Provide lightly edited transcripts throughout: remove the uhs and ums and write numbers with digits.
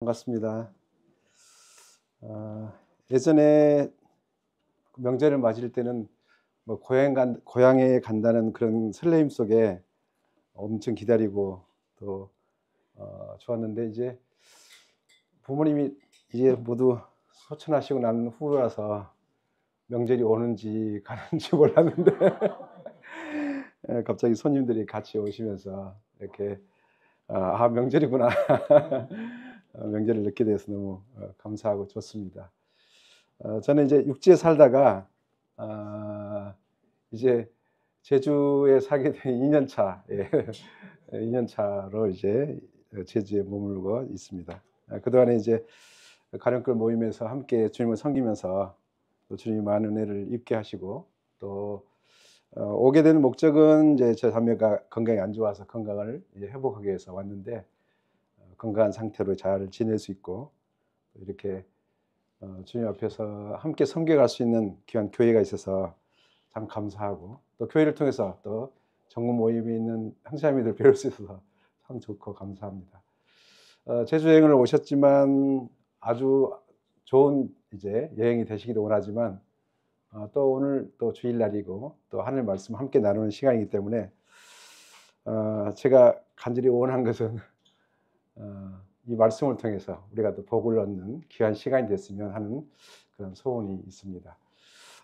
반갑습니다. 예전에 명절을 맞을 때는 뭐 고향에 간다는 그런 설레임 속에 엄청 기다리고 또 좋았는데, 이제 부모님이 이제 모두 소천하시고 난 후라서 명절이 오는지 가는지 몰랐는데 갑자기 손님들이 같이 오시면서 이렇게 명절이구나. 명절을 느끼게 돼서 너무 감사하고 좋습니다. 저는 이제 육지에 살다가 이제 제주에 살게 된 2년 차, 2년 차로 이제 제주에 머물고 있습니다. 그동안에 이제 가령길 모임에서 함께 주님을 섬기면서 또 주님이 많은 은혜를 입게 하시고, 또 오게 되는 목적은 이제 제 자매가 건강이 안 좋아서 건강을 이제 회복하기 위해서 왔는데, 건강한 상태로 잘 지낼 수 있고, 이렇게 주님 앞에서 함께 섬겨갈 수 있는 귀한 교회가 있어서 참 감사하고, 또 교회를 통해서 또 전국 모임에 있는 형제자매들 배울 수 있어서 참 좋고 감사합니다. 제주 여행을 오셨지만 아주 좋은 이제 여행이 되시기를 원하지만, 또 오늘 또 주일날이고 또 하늘 말씀 함께 나누는 시간이기 때문에 제가 간절히 원한 것은 이 말씀을 통해서 우리가 또 복을 얻는 귀한 시간이 됐으면 하는 그런 소원이 있습니다.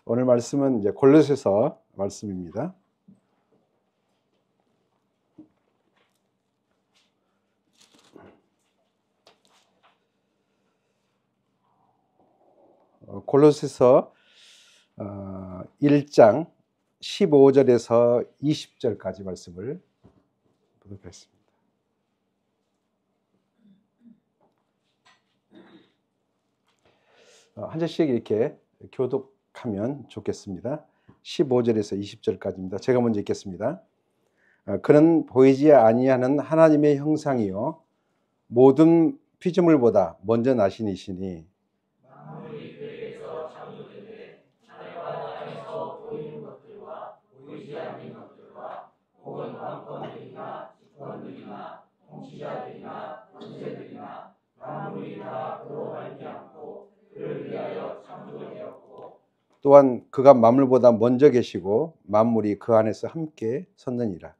오늘 말씀은 이제 골로새서 말씀입니다. 골로새서 1장 15절에서 20절까지 말씀을 보도록 하겠습니다. 한 절씩 이렇게 교독하면 좋겠습니다. 15절에서 20절까지입니다. 제가 먼저 읽겠습니다. 그는 보이지 아니하는 하나님의 형상이요 모든 피조물보다 먼저 나신 이시니, 만물이 그에게서 창조되되 하늘과 땅에서 보이는 것들과 보이지 않는 것들과 혹은 왕권들이나 집권들이나 통치자들이나 권세들이나 만물이 다 그로 말미암고 그를 위하여 창조되었고, 또한 그가 만물보다 먼저 계시고 만물이 그 안에서 함께 섰느니라.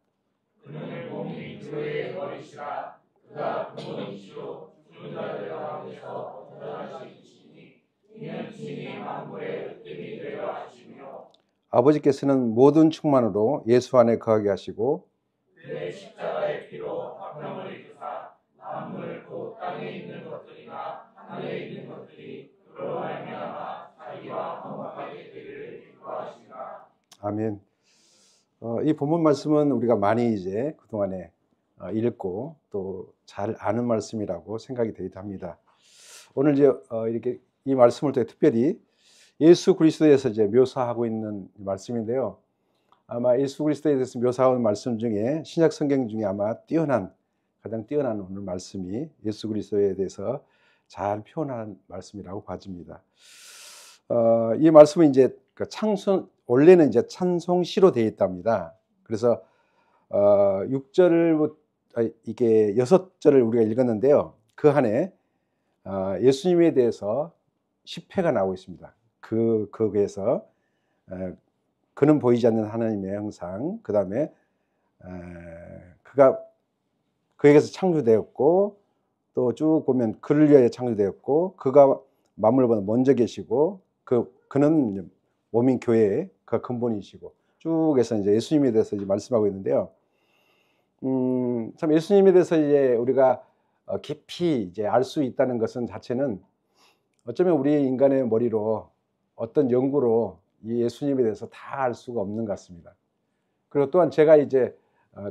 그는 몸이 교회의 머리시라. 그가 근본이시요 죽은 자들 가운데서 거듭나신 이시니 이는 친히 만물의 으뜸이 되려 하시며, 아버지께서는 모든 충만으로 예수 안에 거하게 하시고 그의 십자가의 피로 화평을 이루사 만물 곧 땅에 있는 것들이나 하늘에 있는 것들이 그로 말미암아 자기와 화목하게 되기를 기뻐하시라. 아멘. 이 본문 말씀은 우리가 많이 이제 그동안에 읽고 또 잘 아는 말씀이라고 생각이 되기도 합니다. 오늘 이제 이렇게 이 말씀을 통해 특별히 예수 그리스도에서 이제 묘사하고 있는 말씀인데요. 아마 예수 그리스도에 대해서 묘사하는 말씀 중에 신약 성경 중에 아마 가장 뛰어난 오늘 말씀이 예수 그리스도에 대해서 잘 표현한 말씀이라고 봐집니다. 이 말씀은 이제 원래는 이제 찬송시로 되어 있답니다. 그래서 6절부터 이게 6절을 우리가 읽었는데요. 그 안에 예수님에 대해서 10회가 나오고 있습니다. 거기에서 그는 보이지 않는 하나님의 형상, 그 다음에 그가 그에게서 창조되었고, 또 쭉 보면 그를 위하여 창조되었고, 그가 만물보다 먼저 계시고, 그는 몸인 교회의 그 근본이시고, 쭉 해서 이제 예수님에 대해서 이제 말씀하고 있는데요. 참 예수님에 대해서 이제 우리가 깊이 이제 알 수 있다는 것은 자체는 어쩌면 우리 인간의 머리로 어떤 연구로 이 예수님에 대해서 다 알 수가 없는 것 같습니다. 그리고 또한 제가 이제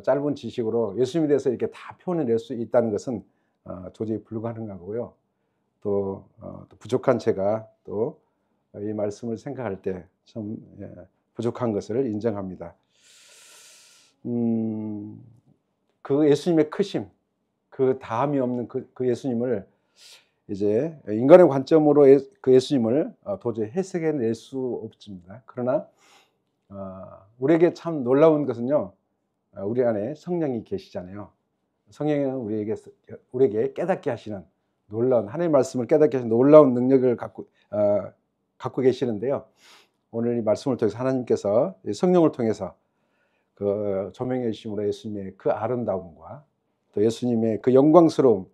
짧은 지식으로 예수님에 대해서 이렇게 다 표현해낼 수 있다는 것은 도저히 불가능하고요. 또 부족한 제가 또 이 말씀을 생각할 때 좀 부족한 것을 인정합니다. 그 예수님의 크심, 그 다함이 없는 그 예수님을 이제 인간의 관점으로 그 예수님을 도저히 해석해낼 수 없습니다. 그러나 우리에게 참 놀라운 것은요, 우리 안에 성령이 계시잖아요. 성령은 우리에게 깨닫게 하시는 놀라운 하나님의 말씀을 깨닫게 하신 놀라운 능력을 갖고 계시는데요. 오늘 이 말씀을 통해서 하나님께서 성령을 통해서 그 조명해 주심으로 예수님의 그 아름다움과 또 예수님의 그 영광스러움,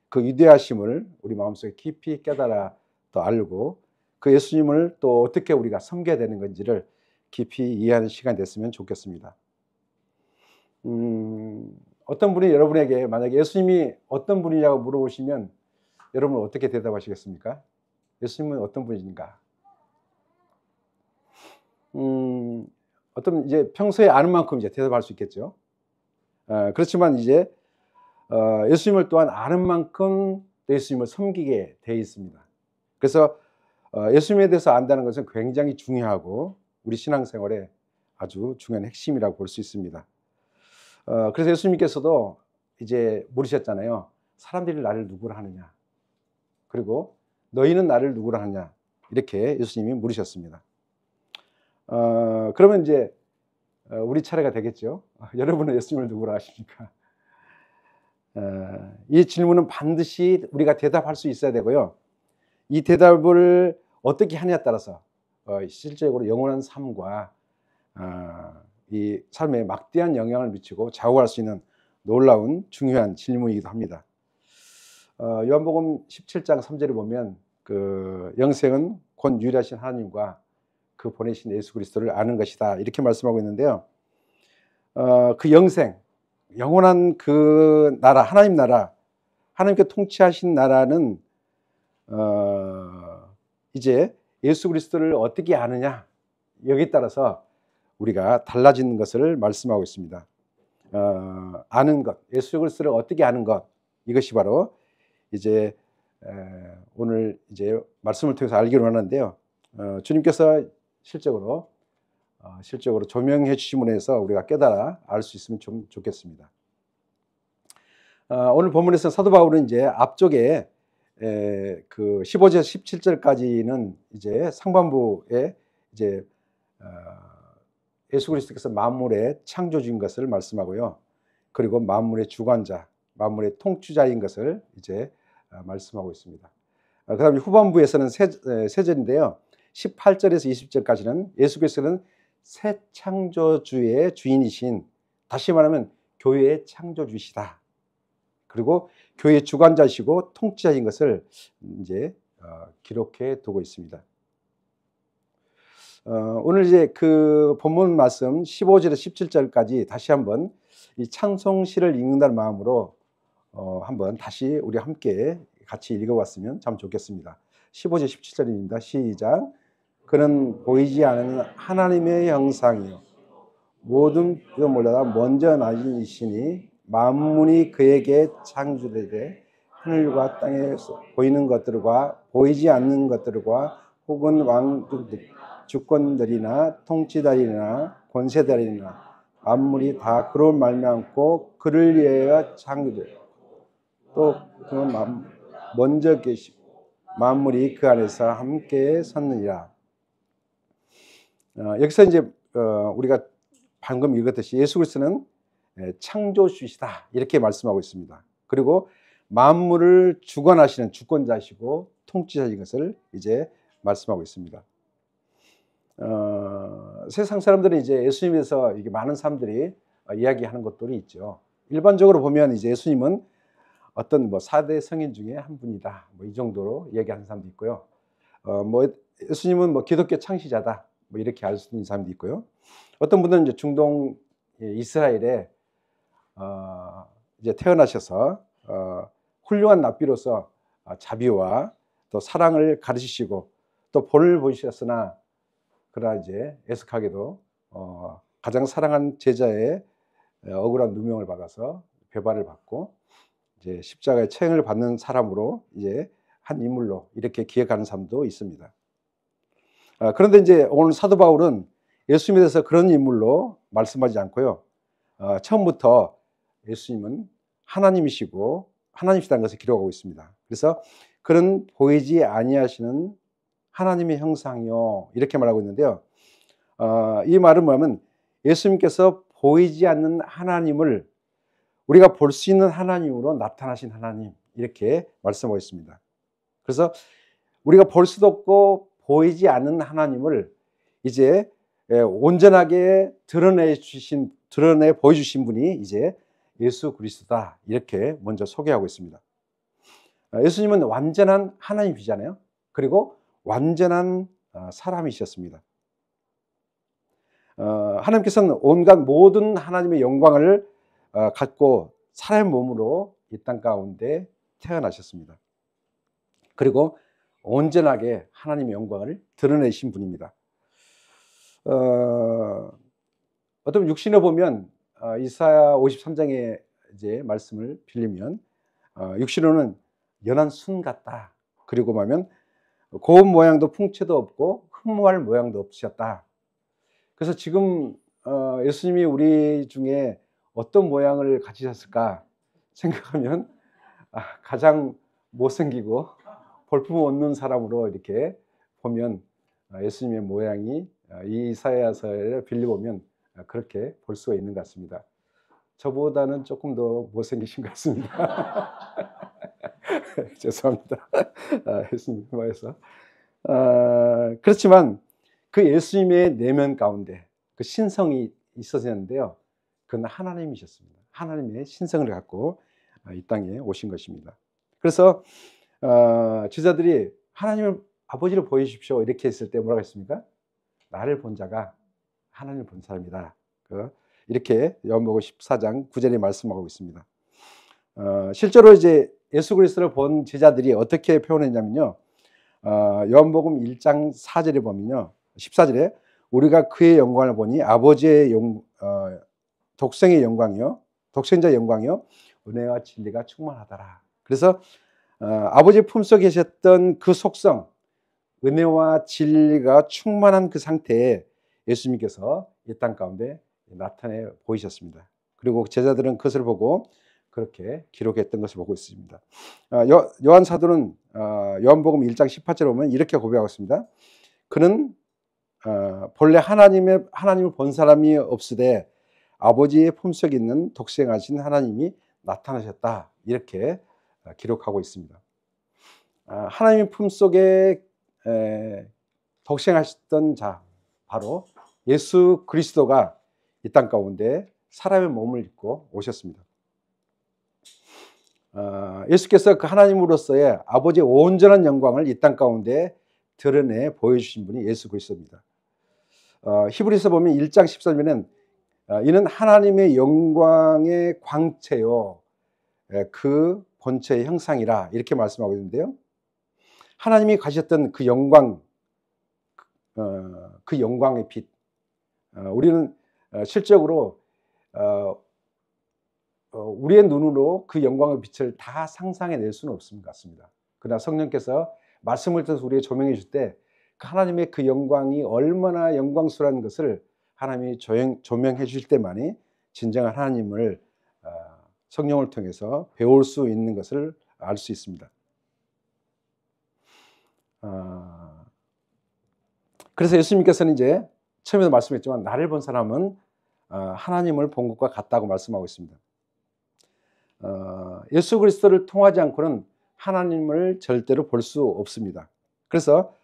그 위대하심을 우리 마음속에 깊이 깨달아 또 알고 그 예수님을 또 어떻게 우리가 섬겨야 되는 건지를 깊이 이해하는 시간이 됐으면 좋겠습니다. 어떤 분이 여러분에게 만약에 예수님이 어떤 분이냐고 물어보시면 여러분은 어떻게 대답하시겠습니까? 예수님은 어떤 분인가? 어떤 이제 평소에 아는 만큼 이제 대답할 수 있겠죠. 그렇지만 이제 예수님을 또한 아는 만큼 예수님을 섬기게 되어 있습니다. 그래서 예수님에 대해서 안다는 것은 굉장히 중요하고 우리 신앙생활에 아주 중요한 핵심이라고 볼 수 있습니다. 그래서 예수님께서도 이제 물으셨잖아요. 사람들이 나를 누구라 하느냐? 그리고 너희는 나를 누구라 하느냐? 이렇게 예수님이 물으셨습니다. 그러면 이제 우리 차례가 되겠죠. 여러분은 예수님을 누구라 하십니까? 이 질문은 반드시 우리가 대답할 수 있어야 되고요. 이 대답을 어떻게 하냐에 따라서 실제적으로 영원한 삶과 이 삶에 막대한 영향을 미치고 좌우할 수 있는 놀라운 중요한 질문이기도 합니다. 요한복음 17장 3절에 보면 그 영생은 곧 유일하신 하나님과 그 보내신 예수 그리스도를 아는 것이다 이렇게 말씀하고 있는데요. 그 영생, 영원한 그 나라, 하나님 나라, 하나님께 통치하신 나라는 이제 예수 그리스도를 어떻게 아느냐 여기에 따라서 우리가 달라지는 것을 말씀하고 있습니다. 아는 것, 예수 그리스도를 어떻게 아는 것, 이것이 바로 이제 오늘 이제 말씀을 통해서 알기로 하는데요. 주님께서 실적으로 조명해 주심으로 해서 우리가 깨달아 알 수 있으면 좀 좋겠습니다. 오늘 본문에서 사도 바울은 이제 앞쪽에 그 15절 17절까지는 이제 상반부에 이제 예수 그리스도께서 만물의 창조주인 것을 말씀하고요. 그리고 만물의 주관자, 만물의 통치자인 것을 이제 말씀하고 있습니다. 그다음에 후반부에서는 세 절인데요. 18절에서 20절까지는 예수 그리스도는 새 창조주의 주인이신, 다시 말하면 교회의 창조주시다. 그리고 교회의 주관자시고 통치자인 것을 이제 기록해 두고 있습니다. 오늘 이제 그 본문 말씀 15절에서 17절까지 다시 한번 이 찬송시를 읽는다는 마음으로 한번 다시 우리 함께 같이 읽어봤으면 참 좋겠습니다. 15절 17절입니다. 시작. 그는 보이지 않는 하나님의 형상이요 모든 피조물보다 먼저 나신 이시니 만물이 그에게 창조되되 하늘과 땅에서 보이는 것들과 보이지 않는 것들과 혹은 왕들 주권들이나 통치자들이나 권세자들이나 만물이 다 그로 말미암고 그를 위하여 창조되고 또 그는 먼저 계시고 만물이 그 안에서 함께 섰느니라. 여기서 이제 우리가 방금 읽었듯이 예수 그리스도는 창조주시다 이렇게 말씀하고 있습니다. 그리고 만물을 주관하시는 주권자시고 통치자인 것을 이제 말씀하고 있습니다. 세상 사람들은 이제 예수님에 대해서 이게 많은 사람들이 이야기하는 것들이 있죠. 일반적으로 보면 이제 예수님은 어떤 뭐 4대 성인 중에 한 분이다. 뭐 이 정도로 얘기하는 사람도 있고요. 뭐 예수님은 뭐 기독교 창시자다. 뭐 이렇게 알 수 있는 사람도 있고요. 어떤 분들은 이제 중동 이스라엘에 이제 태어나셔서 훌륭한 납비로서 자비와 또 사랑을 가르치시고 또 본을 보이셨으나 그러나 이제 애석하게도 가장 사랑한 제자의 억울한 누명을 받아서 배반을 받고 이제 십자가의 체형을 받는 사람으로 이제 한 인물로 이렇게 기억하는 사람도 있습니다. 그런데 이제 오늘 사도 바울은 예수님에 대해서 그런 인물로 말씀하지 않고요. 처음부터 예수님은 하나님이시고 하나님이시다는 것을 기록하고 있습니다. 그래서 그는 보이지 아니하시는 하나님의 형상이요 이렇게 말하고 있는데요. 이 말은 뭐냐면 예수님께서 보이지 않는 하나님을 우리가 볼 수 있는 하나님으로 나타나신 하나님 이렇게 말씀하고 있습니다. 그래서 우리가 볼 수도 없고 보이지 않는 하나님을 이제 온전하게 드러내 보여주신 분이 이제 예수 그리스도다, 이렇게 먼저 소개하고 있습니다. 예수님은 완전한 하나님이잖아요. 그리고 완전한 사람이셨습니다. 하나님께서는 온갖 모든 하나님의 영광을 갖고 사람의 몸으로 이 땅 가운데 태어나셨습니다. 그리고 온전하게 하나님의 영광을 드러내신 분입니다. 어떤 육신에 보면 이사야 53장의 이제 말씀을 빌리면 육신으로는 연한 순 같다. 그리고 보면 고운 모양도 풍채도 없고 흠모할 모양도 없으셨다. 그래서 지금 예수님이 우리 중에 어떤 모양을 가지셨을까 생각하면 가장 못생기고 볼품 없는 사람으로 이렇게 보면 예수님의 모양이 이 이사야서를 빌려보면 그렇게 볼 수가 있는 것 같습니다. 저보다는 조금 더 못생기신 것 같습니다. 죄송합니다. 예수님 말해서. 그렇지만 그 예수님의 내면 가운데 그 신성이 있었는데요. 그건 하나님이셨습니다. 하나님의 신성을 갖고 이 땅에 오신 것입니다. 그래서 제자들이 하나님을 아버지를 보여주십시오 이렇게 했을 때 뭐라고 했습니까? 나를 본 자가 하나님을 본 사람이다. 이렇게 요한복음 14장 9절에 말씀하고 있습니다. 실제로 이제 예수 그리스도를 본 제자들이 어떻게 표현했냐면요. 요한복음 1장 4절에 보면요. 14절에 우리가 그의 영광을 보니 아버지의 독생의 영광이요. 독생자의 영광이요. 은혜와 진리가 충만하더라. 그래서 아버지의 품속에 계셨던 그 속성, 은혜와 진리가 충만한 그 상태에 예수님께서 이 땅 가운데 나타내 보이셨습니다. 그리고 제자들은 그것을 보고 그렇게 기록했던 것을 보고 있습니다. 요한 사도는 요한복음 1장 18절에 보면 이렇게 고백하고 있습니다. 그는 본래 하나님을 본 사람이 없으되 아버지의 품속에 있는 독생하신 하나님이 나타나셨다. 이렇게 기록하고 있습니다. 하나님의 품속에 독생하셨던 자, 바로 예수 그리스도가 이 땅 가운데 사람의 몸을 입고 오셨습니다. 예수께서 그 하나님으로서의 아버지의 온전한 영광을 이 땅 가운데 드러내 보여주신 분이 예수 그리스도입니다. 히브리서 보면 1장 13절에는 이는 하나님의 영광의 광채요 그 본체의 형상이라 이렇게 말씀하고 있는데요. 하나님이 가셨던 그 영광, 그 영광의 빛, 우리는 실적으로 우리의 눈으로 그 영광의 빛을 다 상상해낼 수는 없는 것 같습니다. 그러나 성령께서 말씀을 통해서 우리에게 조명해 줄 때 하나님의 그 영광이 얼마나 영광스러운 것을 하나님이 조명해 주실 때만이 진정한 하나님을 성령을 통해서 배울 수 있는 것을 알 수 있습니다. 그래서 예수님께서는 이제 처음에도 말씀했지만 나를 본 사람은 하나님을 본 것과 같다고 말씀하고 있습니다. 예수 그리스도를 통하지 않고는 하나님을 절대로 볼 수 없습니다. 그래서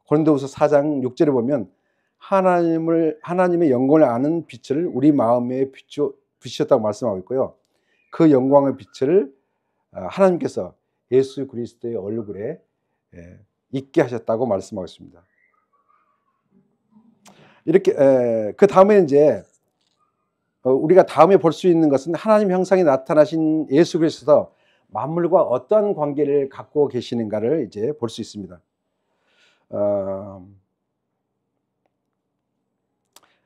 고린도후서 4장 6절에 보면 하나님의 영광을 아는 빛을 우리 마음에 비추셨다고 말씀하고 있고요. 그 영광의 빛을 하나님께서 예수 그리스도의 얼굴에 있게 하셨다고 말씀하고 있습니다. 이렇게 그 다음에 이제 우리가 다음에 볼 수 있는 것은 하나님 형상이 나타나신 예수 그리스도 만물과 어떤 관계를 갖고 계시는가를 이제 볼 수 있습니다.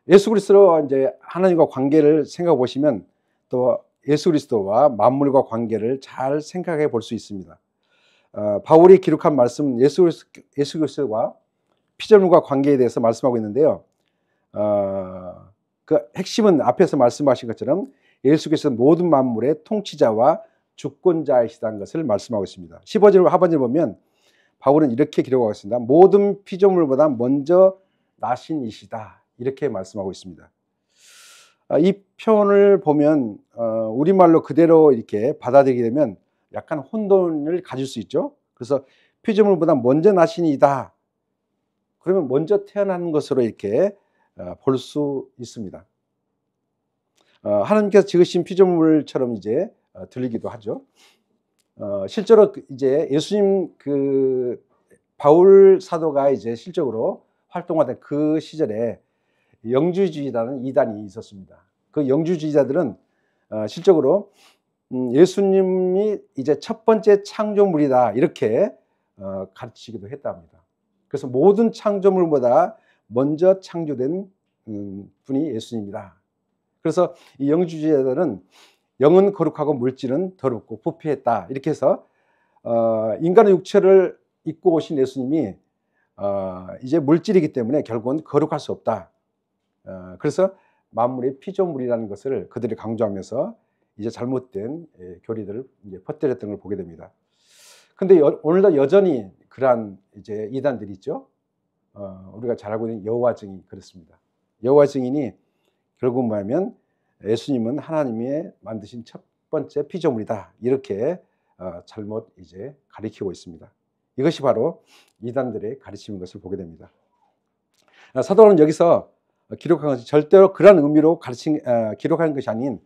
예수 그리스도와 이제 하나님과 관계를 생각해 보시면 또 예수 그리스도와 만물과 관계를 잘 생각해 볼 수 있습니다. 바울이 기록한 말씀은 예수 그리스도와 피조물과 관계에 대해서 말씀하고 있는데요. 그 핵심은 앞에서 말씀하신 것처럼 예수께서 모든 만물의 통치자와 주권자이시다는 것을 말씀하고 있습니다. 15절 하반절 보면 바울은 이렇게 기록하고 있습니다. 모든 피조물보다 먼저 나신 이시다. 이렇게 말씀하고 있습니다. 이 표현을 보면 우리말로 그대로 이렇게 받아들이게 되면 약간 혼돈을 가질 수 있죠. 그래서 피조물보다 먼저 나신 이다. 그러면 먼저 태어난 것으로 이렇게 볼 수 있습니다. 하나님께서 지으신 피조물처럼 이제 들리기도 하죠. 실제로 이제 예수님 바울 사도가 이제 실적으로 활동하던 그 시절에 영주주의라는 이단이 있었습니다. 그 영주주의자들은 실적으로 예수님이 이제 첫 번째 창조물이다 이렇게 가르치기도 했답니다. 그래서 모든 창조물보다 먼저 창조된 분이 예수님이다. 그래서 이 영주주의자들은 영은 거룩하고 물질은 더럽고 부패했다 이렇게 해서 인간의 육체를 입고 오신 예수님이 이제 물질이기 때문에 결국은 거룩할 수 없다. 그래서 만물의 피조물이라는 것을 그들이 강조하면서 이제 잘못된 교리들을 이제 퍼뜨렸던 걸 보게 됩니다. 근데 오늘도 여전히 그러한 이제 이단들이 있죠. 우리가 잘 알고 있는 여호와 증인 그렇습니다. 여호와 증인이 결국 뭐냐면 예수님은 하나님이 만드신 첫 번째 피조물이다 이렇게 잘못 이제 가리키고 있습니다. 이것이 바로 이단들의 가르치는 것을 보게 됩니다. 사도는 여기서 기록한 것이 절대로 그런 의미로 기록한 것이 아닌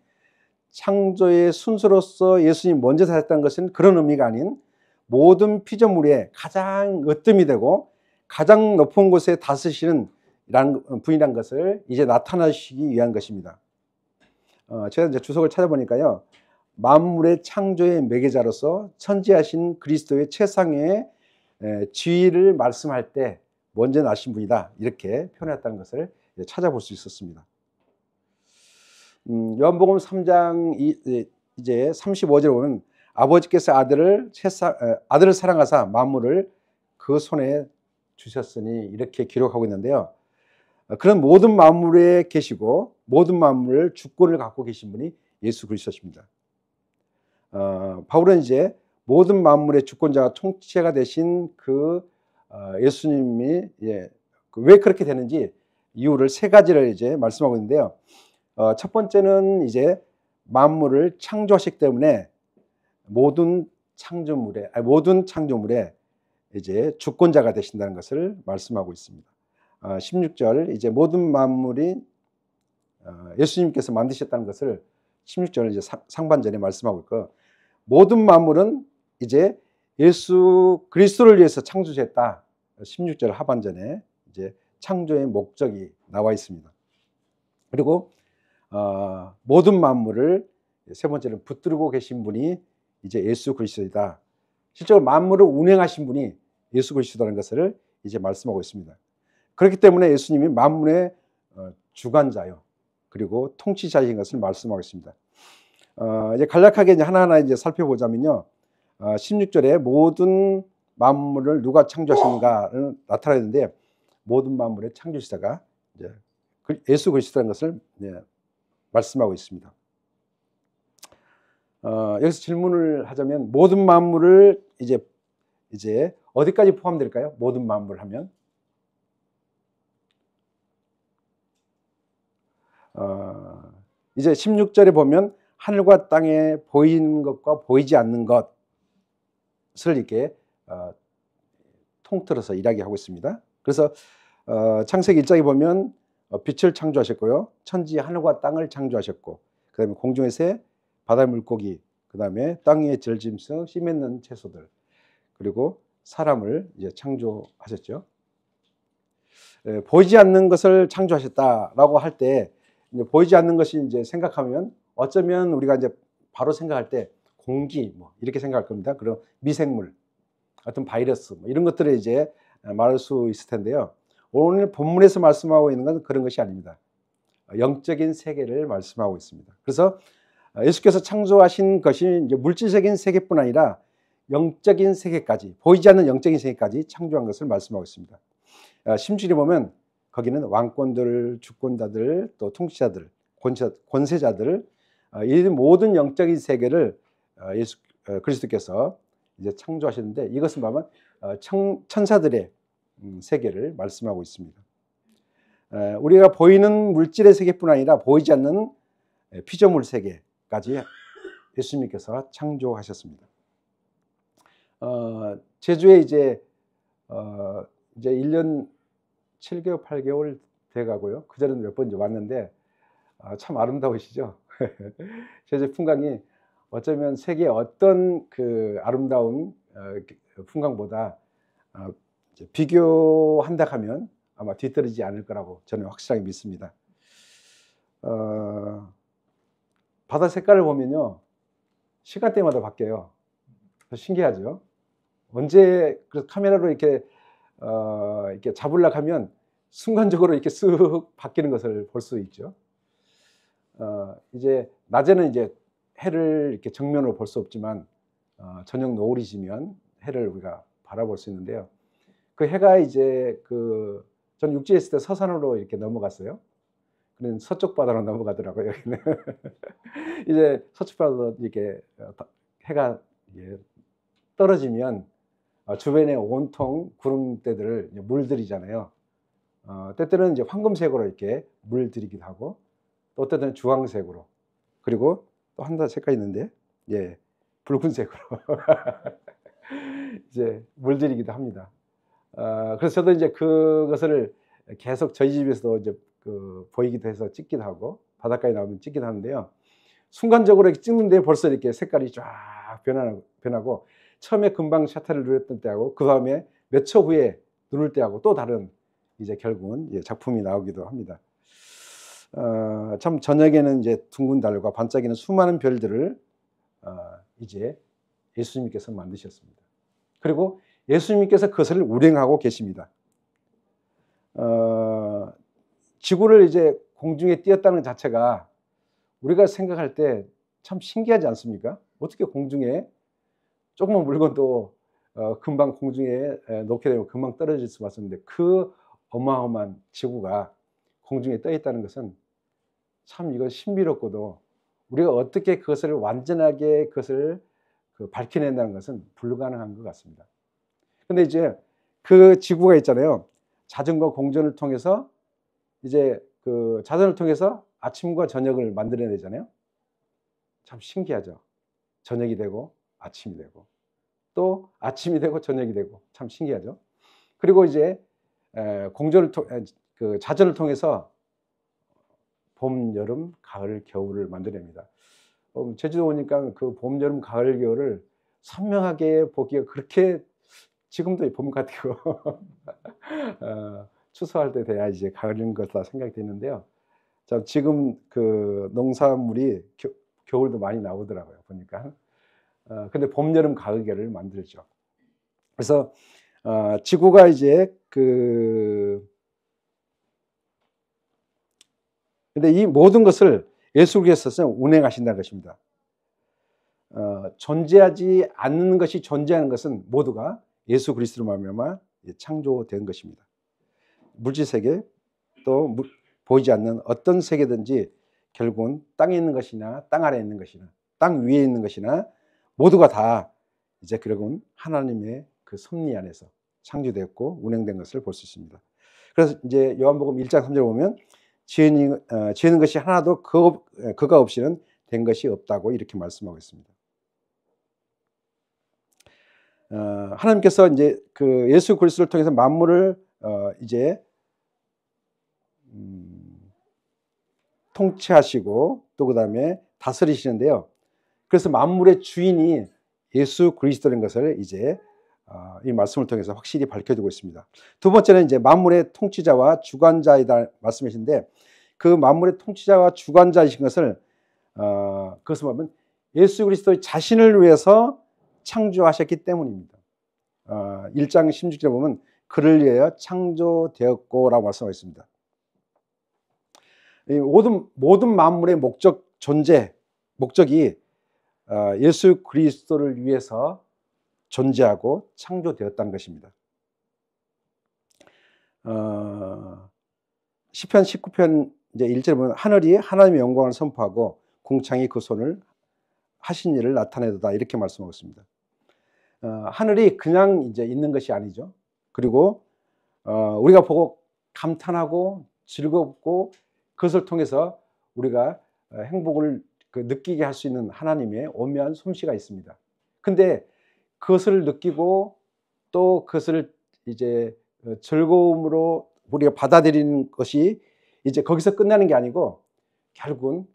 창조의 순서로서 예수님 먼저 사셨다는 것은 그런 의미가 아닌 모든 피조물에 가장 으뜸이 되고 가장 높은 곳에 다스리시는 분이라는 것을 이제 나타내시기 위한 것입니다. 제가 이제 주석을 찾아보니까요, 만물의 창조의 매개자로서 선지하신 그리스도의 최상의 지위를 말씀할 때 먼저 나신 분이다 이렇게 표현했다는 것을 찾아볼 수 있었습니다. 요한복음 3장 이제 35절에 보면 아버지께서 아들을 사랑하사 만물을 그 손에 주셨으니 이렇게 기록하고 있는데요. 그런 모든 만물에 계시고 모든 만물을 주권을 갖고 계신 분이 예수 그리스도십니다. 바울은 이제 모든 만물의 주권자가 통치자가 되신 예수님이 왜 그렇게 되는지 이유를 세 가지를 이제 말씀하고 있는데요. 첫 번째는 이제 만물을 창조하시기 때문에 모든 창조물에 이제 주권자가 되신다는 것을 말씀하고 있습니다. 16절 이제 모든 만물이 예수님께서 만드셨다는 것을 16절 이제 상반절에 말씀하고 있고, 모든 만물은 이제 예수 그리스도를 위해서 창조했다. 16절 하반전에 이제 창조의 목적이 나와 있습니다. 그리고 모든 만물을 세 번째는 붙들고 계신 분이 이제 예수 그리스도이다. 실제로 만물을 운행하신 분이 예수 그리스도라는 것을 이제 말씀하고 있습니다. 그렇기 때문에 예수님이 만물의 주관자요 그리고 통치자인 것을 말씀하고 있습니다. 이제 간략하게 이제 하나하나 이제 살펴보자면요, 16절에 모든 만물을 누가 창조하시는가를 나타나는데 모든 만물의 창조시자가 이제 예수 그리스도라는 것을 말씀하고 있습니다. 여기서 질문을 하자면 모든 만물을 이제 어디까지 포함될까요? 모든 만물 하면 이제 16절에 보면 하늘과 땅에 보이는 것과 보이지 않는 것을 이렇게 통틀어서 이야기하고 있습니다. 그래서 창세기 1장에 보면 빛을 창조하셨고요, 천지 하늘과 땅을 창조하셨고, 그 다음에 공중의 새, 바다의 물고기, 그 다음에 땅 위의 들짐승, 씨 맺는 채소들, 그리고 사람을 이제 창조하셨죠. 보이지 않는 것을 창조하셨다라고 할 때 보이지 않는 것이 이제 생각하면 어쩌면 우리가 이제 바로 생각할 때 공기 뭐 이렇게 생각할 겁니다. 그런 미생물, 어떤 바이러스 뭐 이런 것들을 이제 말할 수 있을 텐데요. 오늘 본문에서 말씀하고 있는 건 그런 것이 아닙니다. 영적인 세계를 말씀하고 있습니다. 그래서 예수께서 창조하신 것이 이제 물질적인 세계뿐 아니라 영적인 세계까지, 보이지 않는 영적인 세계까지 창조한 것을 말씀하고 있습니다. 16절에 보면 거기는 왕권들, 주권자들, 또 통치자들, 권세자들, 이 모든 영적인 세계를 예수 그리스도께서 이제 창조하셨는데, 이것은 보면 천사들의 세계를 말씀하고 있습니다. 우리가 보이는 물질의 세계뿐 아니라 보이지 않는 피조물 세계까지 예수님께서 창조하셨습니다. 제주에 이제 이제 1년 7개월, 8개월 돼 가고요. 그전에도 몇 번 이제 왔는데 참 아름다우시죠? 제주 풍광이 어쩌면 세계의 어떤 그 아름다운 풍광보다 이제 비교한다 하면 아마 뒤떨어지지 않을 거라고 저는 확실하게 믿습니다. 바다 색깔을 보면요, 시간대마다 바뀌어요. 신기하죠? 언제 그 카메라로 이렇게 이렇게 잡으려고 하면 순간적으로 이렇게 쓱 바뀌는 것을 볼 수 있죠. 이제 낮에는 이제 해를 이렇게 정면으로 볼 수 없지만 저녁 노을이 지면 해를 우리가 바라볼 수 있는데요. 그 해가 이제 전 육지에 있을 때 서산으로 이렇게 넘어갔어요. 그는 서쪽 바다로 넘어가더라고요. 여기는 이제 서쪽 바다로 이렇게 해가 떨어지면 주변에 온통 구름대들을 물들이잖아요. 때때는 이제 황금색으로 이렇게 물들이기도 하고, 또 때때는 주황색으로, 그리고 또 한 색깔 있는데, 붉은색으로 이제 물들이기도 합니다. 그래서 저도 이제 그것을 계속 저희 집에서도 이제 보이기도 해서 찍기도 하고, 바닷가에 나오면 찍기도 하는데요. 순간적으로 이렇게 찍는데 벌써 이렇게 색깔이 쫙 변하고 처음에 금방 샤터를 누렸던 때하고 그 다음에 몇 초 후에 누를 때하고 또 다른 이제 결국은 작품이 나오기도 합니다. 참 저녁에는 이제 둥근 달과 반짝이는 수많은 별들을 이제 예수님께서 만드셨습니다. 그리고 예수님께서 그것을 운행하고 계십니다. 지구를 이제 공중에 띄었다는 자체가 우리가 생각할 때 참 신기하지 않습니까? 어떻게 공중에 조그만 물건도 금방 공중에 놓게 되면 금방 떨어질 수밖에 없는데 그 어마어마한 지구가 공중에 떠 있다는 것은 참 이거 신비롭고도 우리가 어떻게 그것을 완전하게 그것을 밝혀낸다는 것은 불가능한 것 같습니다. 근데 이제 그 지구가 있잖아요. 자전과 공전을 통해서 이제 그 자전을 통해서 아침과 저녁을 만들어내잖아요. 참 신기하죠. 저녁이 되고 아침이 되고 또 아침이 되고 저녁이 되고 참 신기하죠. 그리고 이제 그 자전을 통해서 봄, 여름, 가을, 겨울을 만들어냅니다. 제주도 오니까 그 봄, 여름, 가을, 겨울을 선명하게 보기가 그렇게 지금도 봄 같고 추수할 때 돼야 이제 가을인 것으로 생각이 되는데요. 지금 그 농산물이 겨울도 많이 나오더라고요, 보니까. 근데 봄, 여름, 가을, 겨울을 만들죠. 그래서 지구가 이제 근데 이 모든 것을 예수께서 운행하신다는 것입니다. 존재하지 않는 것이 존재하는 것은 모두가 예수 그리스도로 말미암아 창조된 것입니다. 물질 세계 또 보이지 않는 어떤 세계든지 결국은 땅에 있는 것이나 땅 아래에 있는 것이나 땅 위에 있는 것이나 모두가 다 이제 결국은 하나님의 그 섭리 안에서 창조되었고 운행된 것을 볼 수 있습니다. 그래서 이제 요한복음 1장 3절 보면 지은 것이 하나도 그가 없이는 된 것이 없다고 이렇게 말씀하고 있습니다. 하나님께서 이제 그 예수 그리스도를 통해서 만물을 이제 통치하시고 또 그 다음에 다스리시는데요. 그래서 만물의 주인이 예수 그리스도인 것을 이제 이 말씀을 통해서 확실히 밝혀주고 있습니다. 두 번째는 이제 만물의 통치자와 주관자이다 말씀이신데 그 만물의 통치자와 주관자이신 것을 그것을 보면 예수 그리스도의 자신을 위해서 창조하셨기 때문입니다. 1장 16절에 보면 그를 위하여 창조되었고라고 말씀하고 있습니다. 모든 만물의 목적이 예수 그리스도를 위해서 존재하고 창조되었다는 것입니다. 시편 19편 이제 1절에 보면 하늘이 하나님의 영광을 선포하고 궁창이 그 손을 하신 일을 나타내도다 이렇게 말씀하고 있습니다. 하늘이 그냥 이제 있는 것이 아니죠. 그리고 우리가 보고 감탄하고 즐겁고 그것을 통해서 우리가 행복을 느끼게 할 수 있는 하나님의 오묘한 솜씨가 있습니다. 근데 그것을 느끼고 또 그것을 이제 즐거움으로 우리가 받아들이는 것이 이제 거기서 끝나는 게 아니고 결국은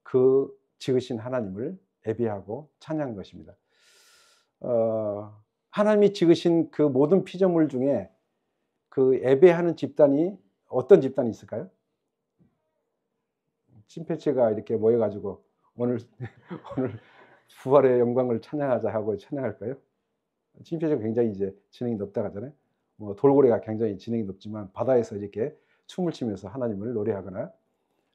그 지으신 하나님을 예배하고 찬양한 것입니다. 하나님이 지으신 그 모든 피조물 중에 그 예배하는 집단이 어떤 집단이 있을까요? 침팬지가 이렇게 모여가지고 오늘 부활의 영광을 찬양하자 하고 찬양할까요? 침팬지가 굉장히 이제 지능이 높다고 하잖아요. 뭐 돌고래가 굉장히 지능이 높지만 바다에서 이렇게 춤을 추면서 하나님을 노래하거나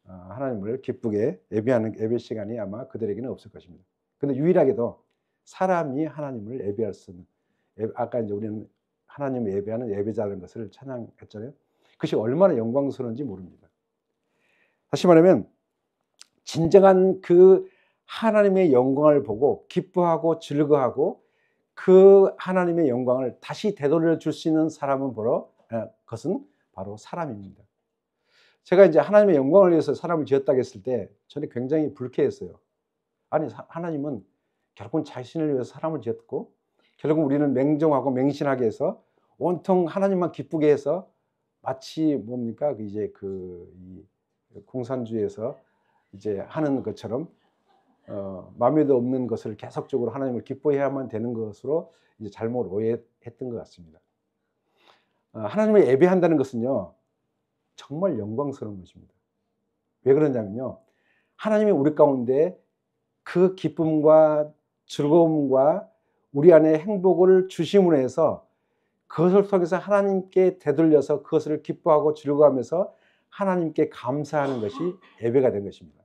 하나님을 기쁘게 예배하는 예배 시간이 아마 그들에게는 없을 것입니다. 근데 유일하게도 사람이 하나님을 예배할 수 있는, 아까 이제 우리는 하나님을 예배하는 예배자라는 것을 찬양했잖아요. 그것이 얼마나 영광스러운지 모릅니다. 다시 말하면 진정한 그 하나님의 영광을 보고 기뻐하고 즐거워하고 그 하나님의 영광을 다시 되돌려 줄 수 있는 사람은 것은 바로 사람입니다. 제가 이제 하나님의 영광을 위해서 사람을 지었다고 했을 때 저는 굉장히 불쾌했어요. 아니, 하나님은 결국은 자신을 위해서 사람을 지었고 결국 우리는 맹종하고 맹신하게 해서 온통 하나님만 기쁘게 해서 마치 뭡니까 이제 이 공산주의에서 이제 하는 것처럼 마음에도 없는 것을 계속적으로 하나님을 기뻐해야만 되는 것으로 이제 잘못 오해했던 것 같습니다. 하나님을 예배한다는 것은요 정말 영광스러운 것입니다. 왜 그러냐면요, 하나님이 우리 가운데 그 기쁨과 즐거움과 우리 안에 행복을 주심으로 해서 그것을 통해서 하나님께 되돌려서 그것을 기뻐하고 즐거워하면서 하나님께 감사하는 것이 예배가 된 것입니다.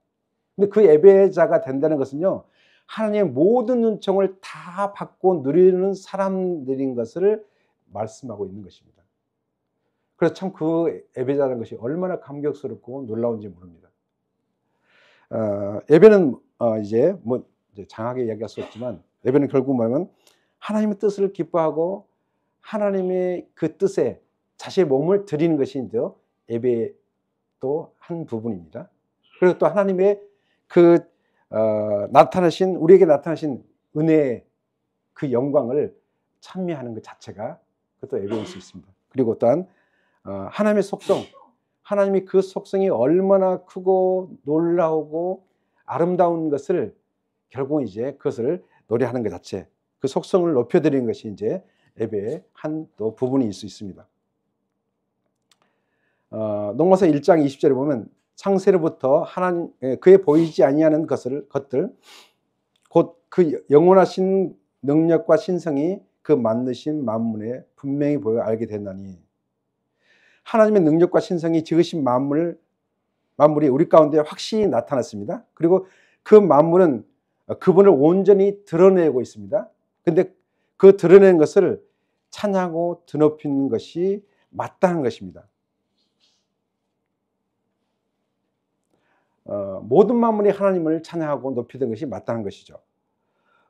근데 그 예배자가 된다는 것은요, 하나님의 모든 은총을 다 받고 누리는 사람들인 것을 말씀하고 있는 것입니다. 그래서 참 그 예배자라는 것이 얼마나 감격스럽고 놀라운지 모릅니다. 예배는 이제 장하게 이야기할 수 없지만 예배는 결국 뭐냐면 하나님의 뜻을 기뻐하고 하나님의 그 뜻에 자신의 몸을 드리는 것이 이제 예배의 또 한 부분입니다. 그리고 또 하나님의 그 우리에게 나타나신 은혜의 그 영광을 찬미하는 것 자체가 그것도 예배일 수 있습니다. 그리고 또한 하나님의 속성, 하나님이 그 속성이 얼마나 크고 놀라우고 아름다운 것을 결국은 이제 그것을 노래하는 것 자체, 그 속성을 높여드리는 것이 이제 예배의 한 또 부분일 수 있습니다. 농마서 1장 20절에 보면 창세로부터 그에 보이지 아니하는 것들 곧 그 영원하신 능력과 신성이 그 만드신 만물에 분명히 보여 알게 됐나니, 하나님의 능력과 신성이 지으신 만물이 우리 가운데 확실히 나타났습니다. 그리고 그 만물은 그분을 온전히 드러내고 있습니다. 근데 그 드러낸 것을 찬양하고 드높이는 것이 마땅한 것입니다. 모든 만물이 하나님을 찬양하고 높이는 것이 마땅한 것이죠.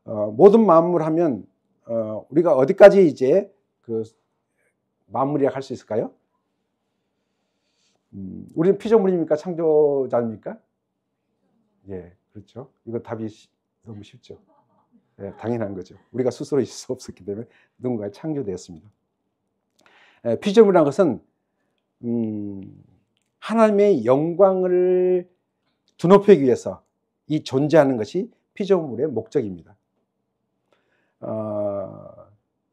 모든 만물 하면 우리가 어디까지 이제 그 만물이라고 할 수 있을까요? 우리는 피조물입니까? 창조자입니까? 예, 그렇죠. 이거 답이 너무 쉽죠. 예, 당연한 거죠. 우리가 스스로 있을 수 없었기 때문에 누군가가 창조되었습니다. 피조물이라는 것은 하나님의 영광을 드높이기 위해서 이 존재하는 것이 피조물의 목적입니다.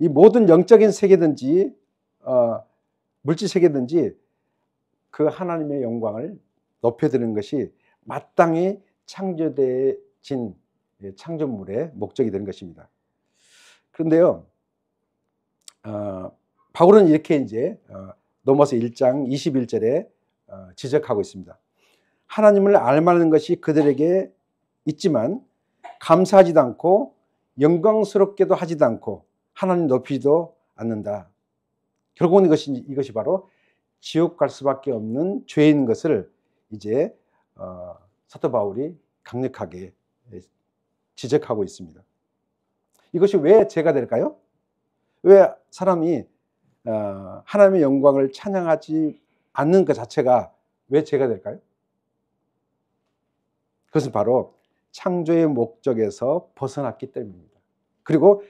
이 모든 영적인 세계든지 물질 세계든지 그 하나님의 영광을 높여드리는 것이 마땅히 창조되어진 창조물의 목적이 되는 것입니다. 그런데요, 바울은 이렇게 이제 로마서 1장 21절에 지적하고 있습니다. 하나님을 알만한 것이 그들에게 있지만 감사하지도 않고 영광스럽게도 하지도 않고 하나님 높이지도 않는다. 결국은 이것이 바로 지옥 갈 수밖에 없는 죄인 것을 이제 사도 바울이 강력하게 지적하고 있습니다. 이것이 왜 죄가 될까요? 왜 사람이 하나님의 영광을 찬양하지 않는 것 자체가 왜 죄가 될까요? 그것은 바로 창조의 목적에서 벗어났기 때문입니다. 그리고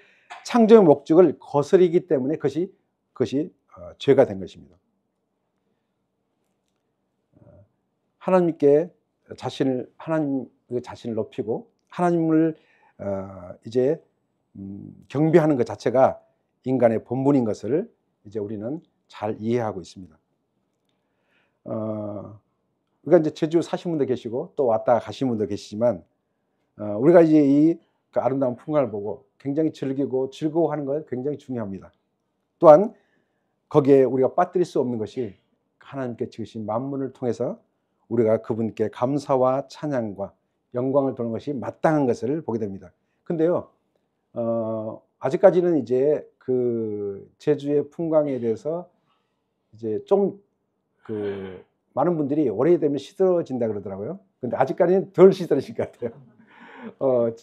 창조의 목적을 거스르기 때문에 그것이 죄가 된 것입니다. 하나님께 하나님 자신을 높이고 하나님을 이제 경배하는 것 자체가 인간의 본분인 것을 이제 우리는 잘 이해하고 있습니다. 우리가 이제 제주 사신 분도 계시고 또 왔다 가신 분도 계시지만 우리가 이제 그 아름다운 풍광을 보고 굉장히 즐기고 즐거워하는 것 굉장히 중요합니다. 또한 거기에 우리가 빠뜨릴 수 없는 것이 하나님께 지으신 만물을 통해서 우리가 그분께 감사와 찬양과 영광을 돌리는 것이 마땅한 것을 보게 됩니다. 근데요, 아직까지는 이제 그 제주의 풍광에 대해서 이제 좀 많은 분들이 오래되면 시들어진다 그러더라고요. 근데 아직까지는 덜 시들어질 것 같아요.